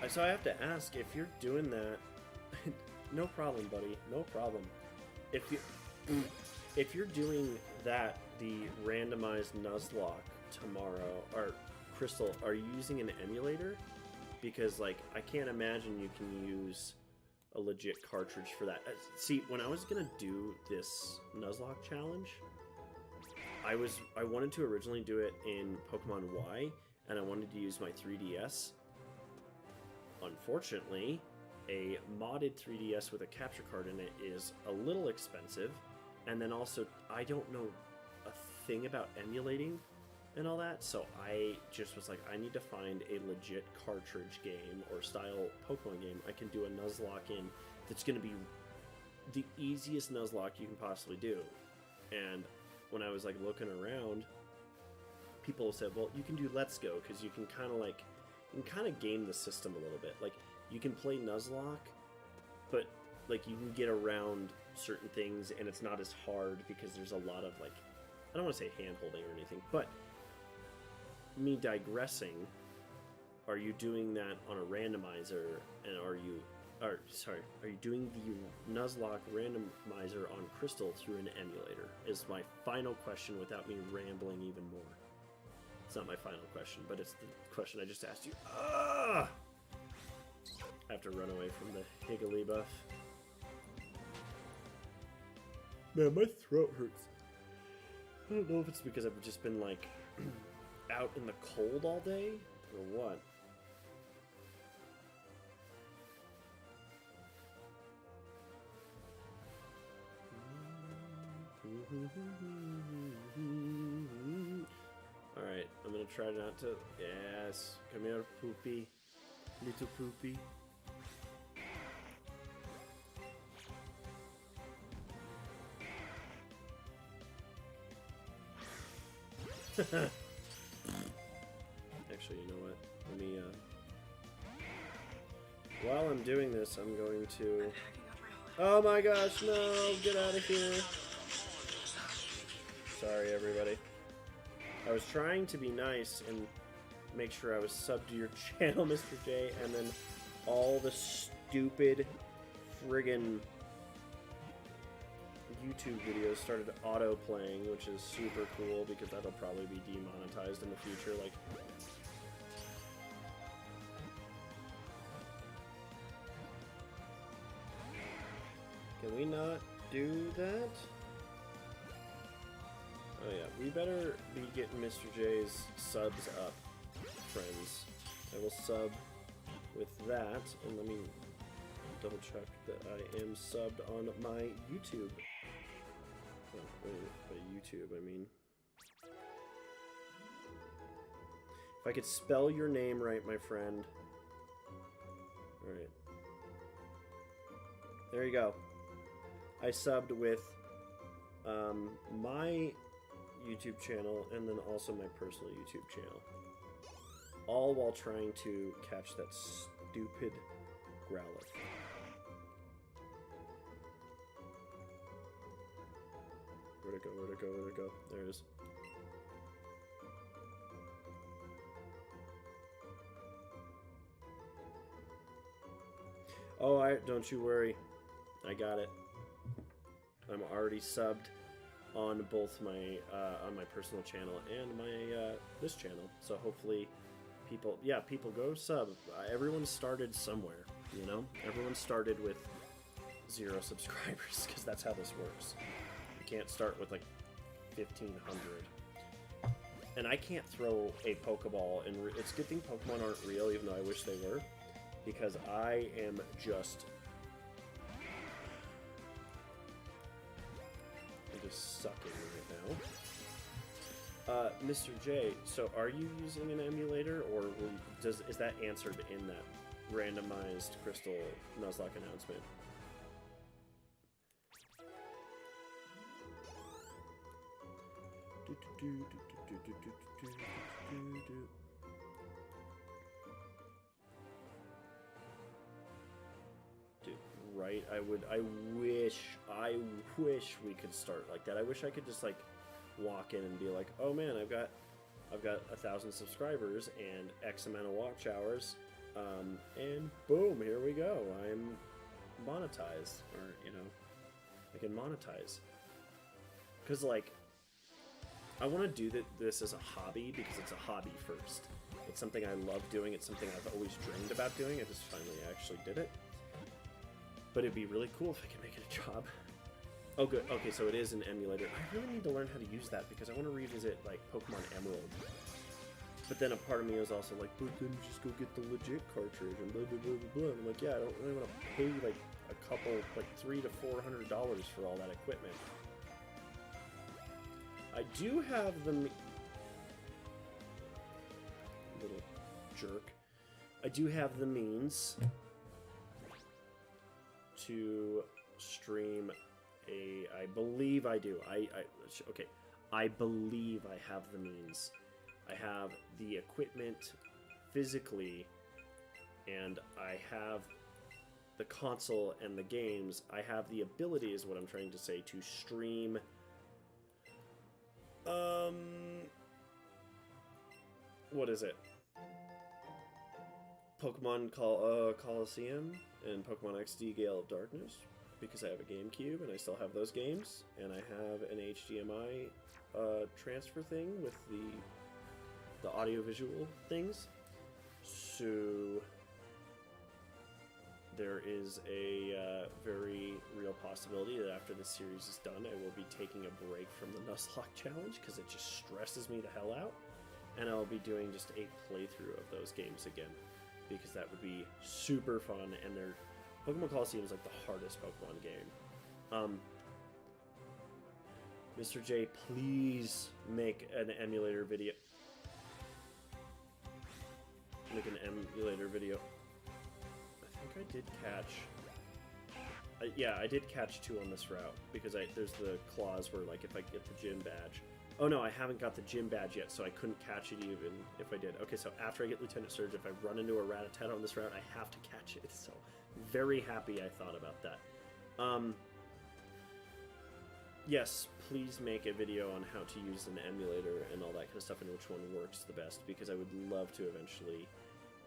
So I have to ask, if you're doing that, no problem, buddy, no problem. If you're doing that, the randomized Nuzlocke tomorrow, or Crystal, are you using an emulator? Because, like, I can't imagine you can use a legit cartridge for that. See, when I was gonna do this Nuzlocke challenge, I wanted to originally do it in Pokemon Y, and I wanted to use my 3DS. Unfortunately, a modded 3DS with a capture card in it is a little expensive, and then also, I don't know a thing about emulating and all that, so I just was like, I need to find a legit cartridge game or style Pokemon game I can do a Nuzlocke in that's going to be the easiest Nuzlocke you can possibly do. And when I was like looking around, people said, well, you can do Let's Go, because you can kind of game the system a little bit. Like, you can play Nuzlocke, but like you can get around certain things and it's not as hard because there's a lot of like I don't want to say hand-holding or anything, but me digressing, are you doing that on a randomizer, and are you doing the Nuzlocke randomizer on Crystal through an emulator? Is my final question without me rambling even more. It's not my final question, but it's the question I just asked you. I have to run away from the Higgly buff. Man, my throat hurts. I don't know if it's because I've just been, like, out in the cold all day, or what. Alright, I'm gonna try not to... Yes, come here, Poopy. Little Poopy. Actually, you know what? Let me, while I'm doing this, I'm going to... Oh my gosh, no! Get out of here! Sorry, everybody. I was trying to be nice and make sure I was subbed to your channel, Mr. J, and then all the stupid friggin' YouTube videos started auto-playing, which is super cool because that'll probably be demonetized in the future. Like, can we not do that? Oh yeah, we better be getting Mr. J's subs up, friends. I will sub with that, and let me double check that I am subbed on my YouTube. Oh, by YouTube, I mean. If I could spell your name right, my friend. Alright. There you go. I subbed with my YouTube channel and then also my personal YouTube channel. All while trying to catch that stupid Growlithe. Where'd it go? Where'd it go? Where'd it go? There it is. Oh, don't you worry. I got it. I'm already subbed on both my personal channel and my this channel. So hopefully people go sub. Everyone started somewhere, you know? Everyone started with 0 subscribers because that's how this works. You can't start with like 1,500. And I can't throw a Pokeball, and it's a good thing Pokemon aren't real, even though I wish they were, because I am just sucking right now. Mr. J, so are you using an emulator, or is that answered in that randomized Crystal Nuzlocke announcement? Right, I wish we could start like that. I wish I could just like walk in and be like, oh man, I've got 1,000 subscribers and X amount of watch hours, and boom, here we go. I'm monetized, or you know, I can monetize. Cause like, I want to do this as a hobby because it's a hobby first. It's something I love doing. It's something I've always dreamed about doing. I just finally actually did it. But it'd be really cool if I could make it a job. Oh, good. Okay, so it is an emulator. I really need to learn how to use that because I want to revisit, like, Pokemon Emerald. But then a part of me is also like, but then just go get the legit cartridge and blah, blah, blah, blah, blah. And I'm like, yeah, I don't really want to pay, like, a couple, like, $300 to $400 for all that equipment. I do have the... Little jerk. I do have the means to stream I believe I do. Okay. I believe I have the means. I have the equipment physically, and I have the console and the games. I have the ability, is what I'm trying to say, to stream What is it? Pokemon Coliseum and Pokemon XD Gale of Darkness, because I have a GameCube and I still have those games, and I have an HDMI transfer thing with the audio-visual things. So there is a very real possibility that after this series is done, I will be taking a break from the Nuzlocke challenge because it just stresses me the hell out, and I'll be doing just a playthrough of those games again, because that would be super fun. And Pokemon Coliseum is like the hardest Pokemon game. Mr. J, please make an emulator video. Make an emulator video. I think I did catch... yeah, I did catch 2 on this route, because there's the clause where, like, if I get the gym badge... Oh no, I haven't got the gym badge yet, so I couldn't catch it even if I did. Okay, so after I get Lieutenant Surge, if I run into a Rattata on this route, I have to catch it. So, very happy I thought about that. Yes, please make a video on how to use an emulator and all that kind of stuff, and which one works the best, because I would love to eventually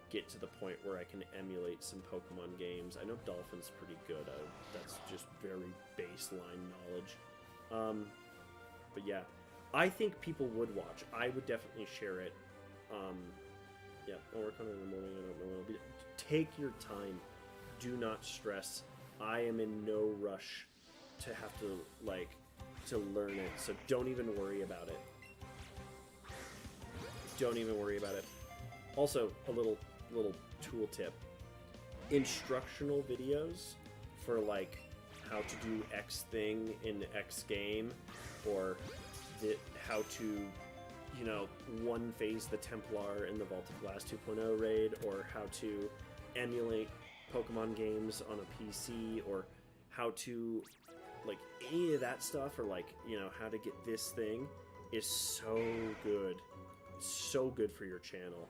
get to the point where I can emulate some Pokemon games. I know Dolphin's pretty good. That's just very baseline knowledge. But yeah, I think people would watch. I would definitely share it. Yeah, I'll work on it in the morning. I don't know when it'll be. Take your time. Do not stress. I am in no rush to have to, like, to learn it, so don't even worry about it. Don't even worry about it. Also, a little tool tip. Instructional videos for, like, how to do X thing in X game, or how to, you know, one-phase the Templar in the Vault of Glass 2.0 raid, or how to emulate Pokemon games on a PC, or how to, like, any of that stuff, or, like, you know, how to get this thing, is so good. It's so good for your channel.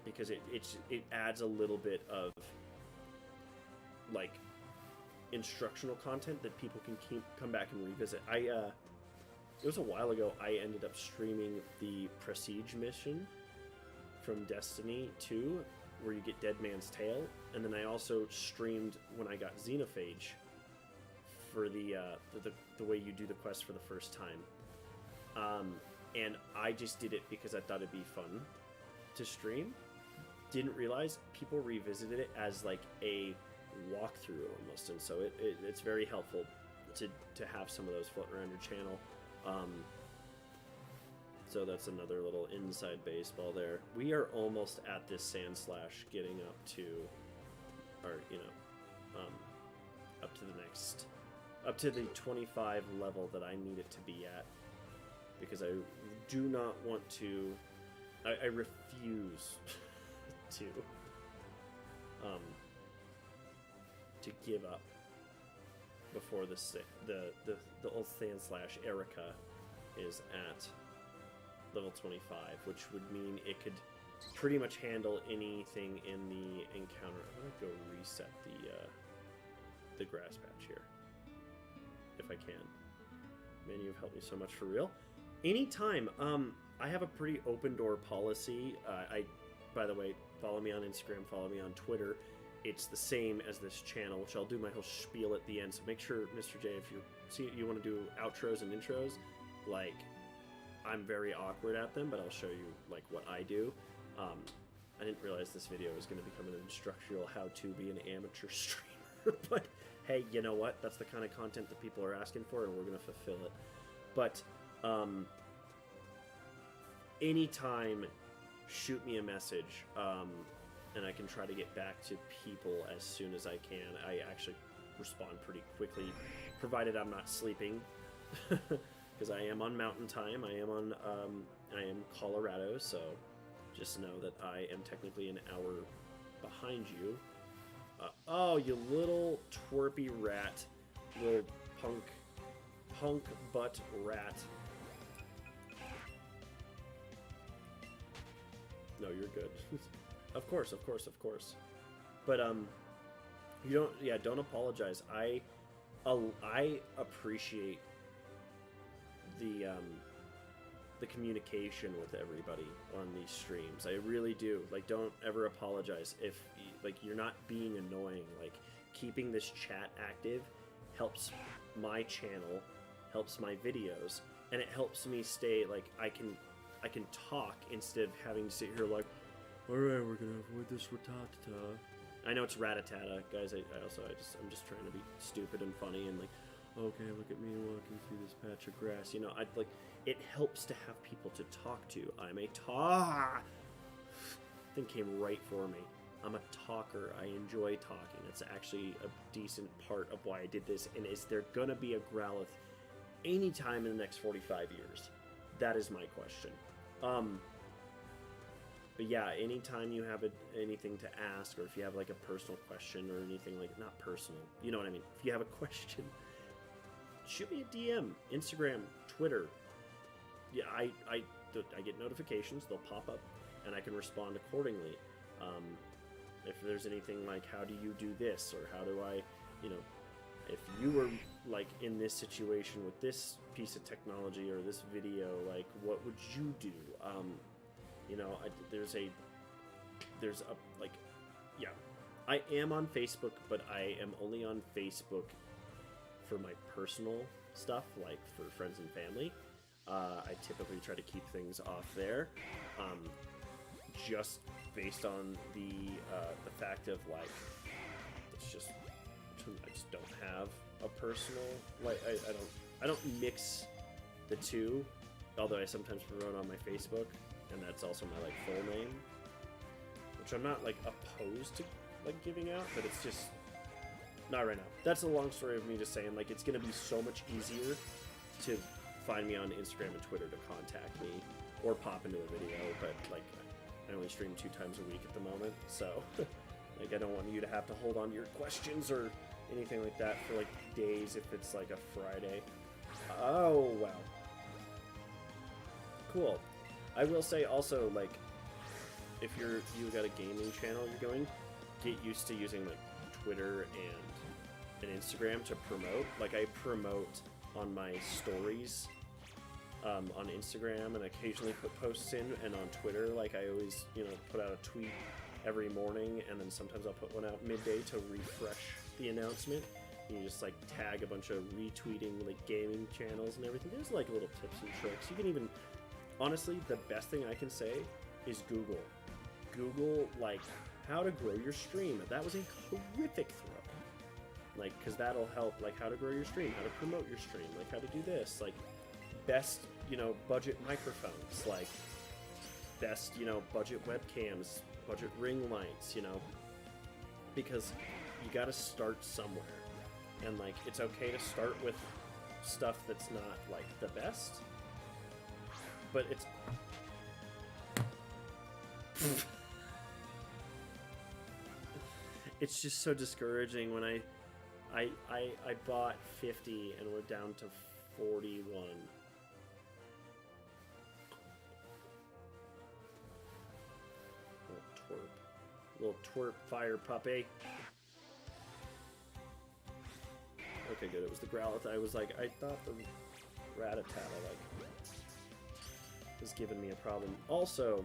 Because it adds a little bit of, like, instructional content that people can come back and revisit. It was a while ago, I ended up streaming the Prestige mission from Destiny 2, where you get Dead Man's Tale, and then I also streamed when I got Xenophage for the way you do the quest for the first time. And I just did it because I thought it'd be fun to stream. Didn't realize people revisited it as like a walkthrough almost, and so it's very helpful to have some of those floating around your channel. So that's another little inside baseball there. We are almost at this Sand Slash, getting up to, or, you know, up to the 25 level that I need it to be at, because I do not want to, I refuse to give up before the old Sand Slash Erica is at level 25, which would mean it could pretty much handle anything in the encounter. I'm gonna go reset the grass patch here, if I can. Man, you've helped me so much, for real. Anytime. I have a pretty open door policy. By the way, follow me on Instagram, follow me on Twitter. It's the same as this channel, which I'll do my whole spiel at the end. So make sure, Mr. J, if you want to do outros and intros, like, I'm very awkward at them, but I'll show you, like, what I do. I didn't realize this video was going to become an instructional how to be an amateur streamer, but hey, you know what? That's the kind of content that people are asking for, and we're going to fulfill it. But anytime, shoot me a message, and I can try to get back to people as soon as I can. I actually respond pretty quickly, provided I'm not sleeping, because I am on Mountain Time. I am Colorado, so just know that I am technically an hour behind you. Oh, you little twerpy rat, little punk butt rat. No, you're good. Of course. But don't apologize. I appreciate the communication with everybody on these streams. I really do. Like, don't ever apologize if like you're not being annoying. Like, keeping this chat active helps my channel, helps my videos, and it helps me stay like I can talk instead of having to sit here like, all right, we're gonna avoid this ratata. I know it's ratatata, guys. I'm just trying to be stupid and funny and like, okay, look at me walking through this patch of grass. You know, I like it helps to have people to talk to. I'm a thing came right for me. I'm a talker. I enjoy talking. It's actually a decent part of why I did this. And is there gonna be a Growlithe anytime in the next 45 years? That is my question. But yeah, anytime you have anything to ask, or if you have like a personal question or anything like, not personal, you know what I mean? If you have a question, shoot me a DM, Instagram, Twitter. Yeah, I get notifications, they'll pop up, and I can respond accordingly. If there's anything like, how do you do this, or how do I, you know, if you were like in this situation with this piece of technology or this video, like what would you do? You know, there's a like, yeah, I am on Facebook, but I am only on Facebook for my personal stuff, like for friends and family. I typically try to keep things off there, just based on the fact of like, it's just, I just don't have a personal, like I don't mix the two, although I sometimes promote on my Facebook, and that's also my like full name, which I'm not like opposed to like giving out, but it's just not right now. That's a long story of me just saying like it's gonna be so much easier to find me on Instagram and Twitter to contact me or pop into a video, but like I only stream 2 times a week at the moment, so like I don't want you to have to hold on to your questions or anything like that for like days if it's like a Friday. Oh wow, cool. I will say also, like, if you got a gaming channel you're going, get used to using like Twitter and Instagram to promote. Like I promote on my stories on Instagram, and occasionally put posts in, and on Twitter, like I always, you know, put out a tweet every morning, and then sometimes I'll put one out midday to refresh the announcement. And you just like tag a bunch of retweeting like gaming channels and everything. There's like little tips and tricks. You can even, honestly, the best thing I can say is Google. Google like how to grow your stream. That was a horrific throw. Like, because that'll help, like how to grow your stream, how to promote your stream, like how to do this, like best, you know, budget microphones, like best, you know, budget webcams, budget ring lights, you know, because you got to start somewhere, and like it's okay to start with stuff that's not like the best, but it's it's just so discouraging when I bought 50 and we're down to 41. Little twerp fire puppy. Okay, good. It was the Growlithe. I was like, I thought the Rattata like was giving me a problem. Also,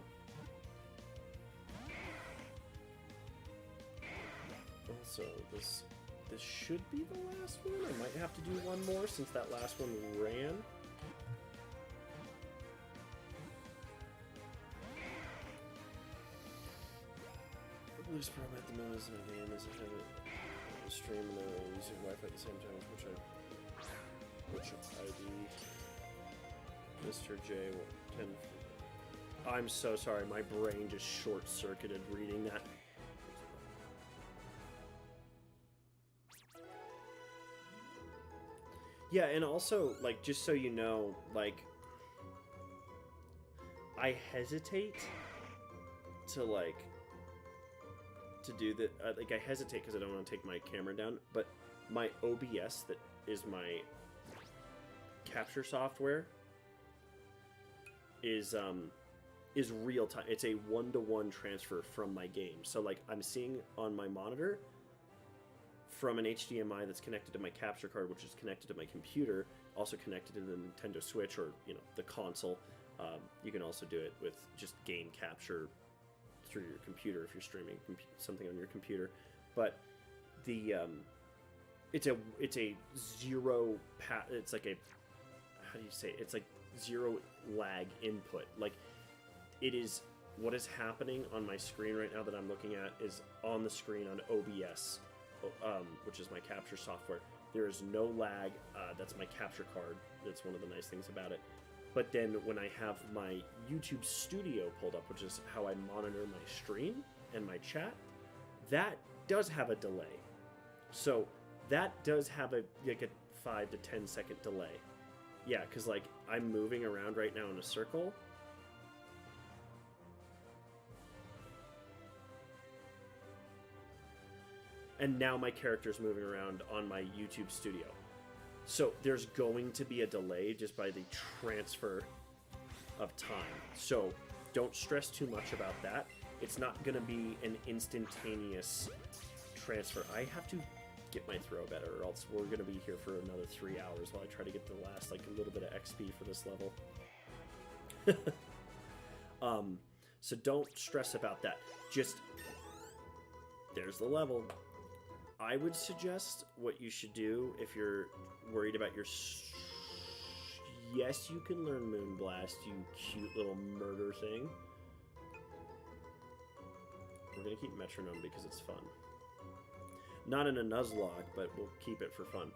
this should be the last one. I might have to do one more since that last one ran. The biggest problem at the moment is my game is I have a stream and using Wi-Fi at the same time, which I do. Mr. J 10. I'm so sorry, my brain just short-circuited reading that. Yeah, and also, like, just so you know, like, I hesitate to, like, to do that. Like, I hesitate because I don't want to take my camera down, but my OBS, that is my capture software, is real time. It's a one-to-one transfer from my game. So, like, I'm seeing on my monitor from an HDMI that's connected to my capture card, which is connected to my computer. also connected to the Nintendo Switch or, you know, the console. You can also do it with just game capture through your computer if you're streaming something on your computer. But the it's a zero it's like a, how do you say it? It's like zero lag input. Like, it is what is happening on my screen right now that I'm looking at is on the screen on OBS, which is my capture software. There is no lag. That's my capture card. That's one of the nice things about it. But then when I have my YouTube Studio pulled up, which is how I monitor my stream and my chat, that does have a delay. So that does have a 5 to 10 second delay. Yeah, because like I'm moving around right now in a circle. And now my character's moving around on my YouTube Studio. So there's going to be a delay just by the transfer of time. So don't stress too much about that. It's not going to be an instantaneous transfer. I have to get my throw better, or else we're going to be here for another 3 hours while I try to get the last, like, a little bit of XP for this level. So don't stress about that. Just, there's the level. I would suggest what you should do if you're worried about your... Yes, you can learn Moonblast, you cute little murder thing. We're going to keep Metronome because it's fun. Not in a Nuzlocke, but we'll keep it for fun.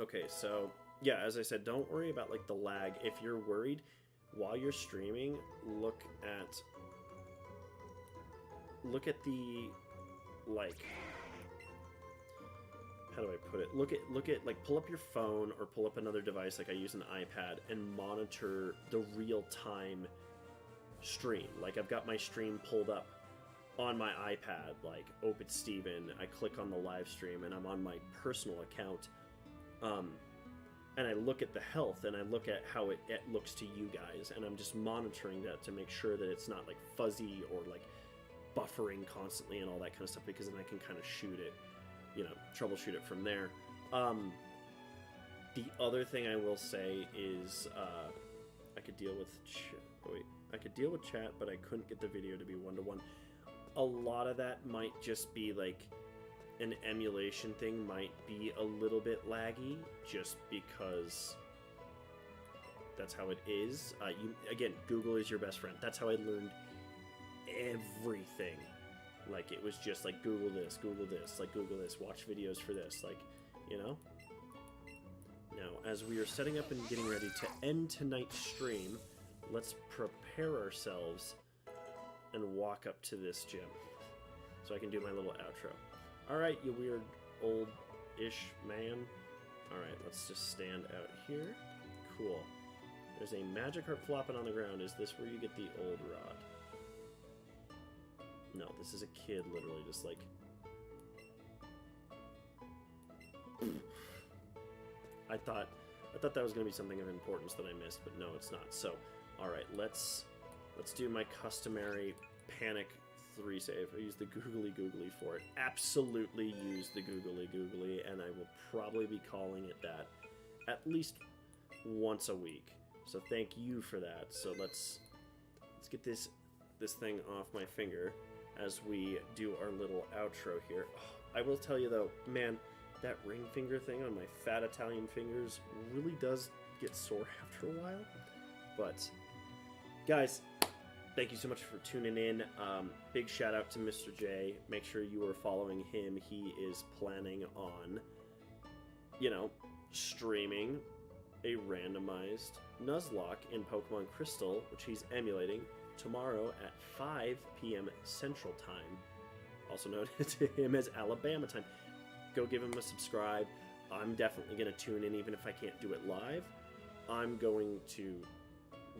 Okay, so, yeah, as I said, don't worry about, like, the lag. If you're worried, while you're streaming, look at the, like, how do I put it? Look at, like, pull up your phone or pull up another device, like I use an iPad, and monitor the real-time stream. Like, I've got my stream pulled up on my iPad, like, Open Steven, I click on the live stream, and I'm on my personal account, and I look at the health, and I look at how it looks to you guys, and I'm just monitoring that to make sure that it's not, like, fuzzy or, like, buffering constantly and all that kind of stuff, because then I can kind of shoot it, you know, troubleshoot it from there. The other thing I will say is, I could deal with I could deal with chat, but I couldn't get the video to be one-to-one. A lot of that might just be like an emulation thing, might be a little bit laggy, just because that's how it is. Again, Google is your best friend. That's how I learned everything. Like, it was just like, Google this, like, Google this, watch videos for this, like, you know? Now, as we are setting up and getting ready to end tonight's stream, let's prepare ourselves and walk up to this gym so I can do my little outro. Alright, you weird old-ish man. Alright, let's just stand out here. Cool. There's a Magikarp flopping on the ground. Is this where you get the old rod? No, this is a kid literally just like... I thought that was going to be something of importance that I missed, but no, it's not. So, alright, let's do my customary panic 3 save. I use the googly googly for it. Absolutely use the googly googly, and I will probably be calling it that at least once a week. So thank you for that. So let's get this thing off my finger as we do our little outro here. Oh, I will tell you though, man, that ring finger thing on my fat Italian fingers really does get sore after a while. But guys, thank you so much for tuning in. Big shout out to Mr. J. Make sure you are following him. He is planning on, you know, streaming a randomized Nuzlocke in Pokemon Crystal, which he's emulating, tomorrow at 5 p.m. Central Time, also known to him as Alabama time. Go give him a subscribe. I'm definitely going to tune in, even if I can't do it live. I'm going to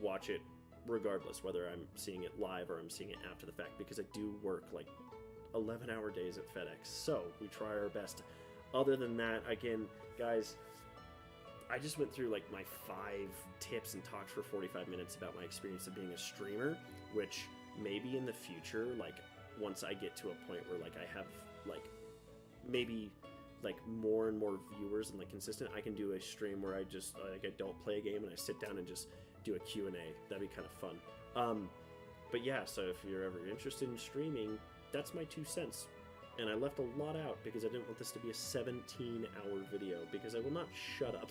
watch it regardless, whether I'm seeing it live or I'm seeing it after the fact, because I do work like 11-hour days at FedEx, so we try our best. Other than that, again, guys, I just went through like my 5 tips and talked for 45 minutes about my experience of being a streamer, which maybe in the future, like once I get to a point where like I have like maybe like more and more viewers and like consistent, I can do a stream where I just like I don't play a game and I sit down and just do a Q&A. That'd be kind of fun. But yeah, so if you're ever interested in streaming, that's my 2 cents. And I left a lot out because I didn't want this to be a 17-hour video, because I will not shut up.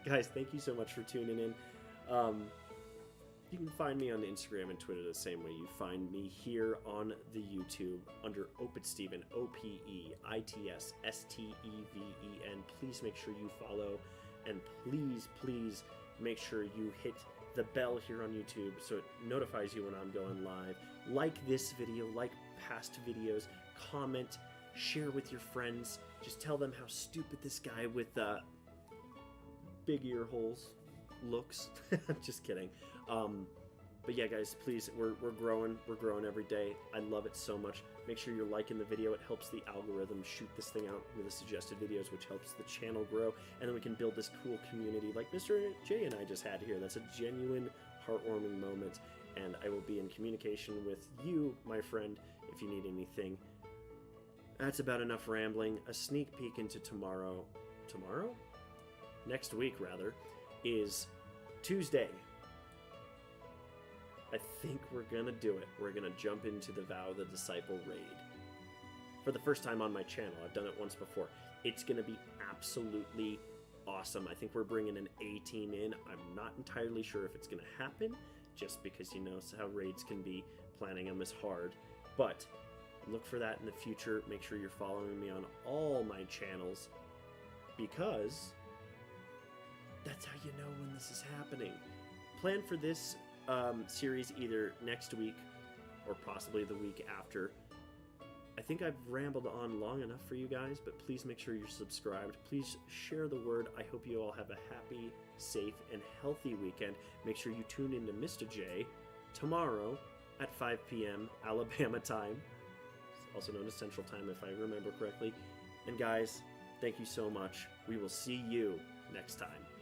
Guys, thank you so much for tuning in. You can find me on Instagram and Twitter the same way you find me here on the YouTube under OpitSteven, OPEITSSTEVEN. Please make sure you follow, and please make sure you hit the bell here on YouTube so it notifies you when I'm going live. Like this video, like past videos, comment, share with your friends. Just tell them how stupid this guy with big ear holes looks. Just kidding. But yeah, guys, please, we're growing every day. I love it so much. Make sure you're liking the video. It helps the algorithm shoot this thing out with the suggested videos, which helps the channel grow, and then we can build this cool community like Mr. J and I just had here. That's a genuine, heartwarming moment, and I will be in communication with you, my friend, if you need anything. That's about enough rambling. A sneak peek into tomorrow? Next week, rather, is Tuesday. I think we're gonna do it. We're gonna jump into the Vow of the Disciple raid. For the first time on my channel. I've done it once before. It's gonna be absolutely awesome. I think we're bringing an A team in. I'm not entirely sure if it's gonna happen, just because you know how raids can be. Planning them is hard. But look for that in the future. Make sure you're following me on all my channels, because that's how you know when this is happening. Plan for this series either next week or possibly the week after. I think I've rambled on long enough for you guys, but please make sure you're subscribed. Please share the word. I hope you all have a happy, safe, and healthy weekend. Make sure you tune in to Mr. J tomorrow at 5 p.m. Alabama time, also known as Central Time if I remember correctly. And guys, thank you so much. We will see you next time.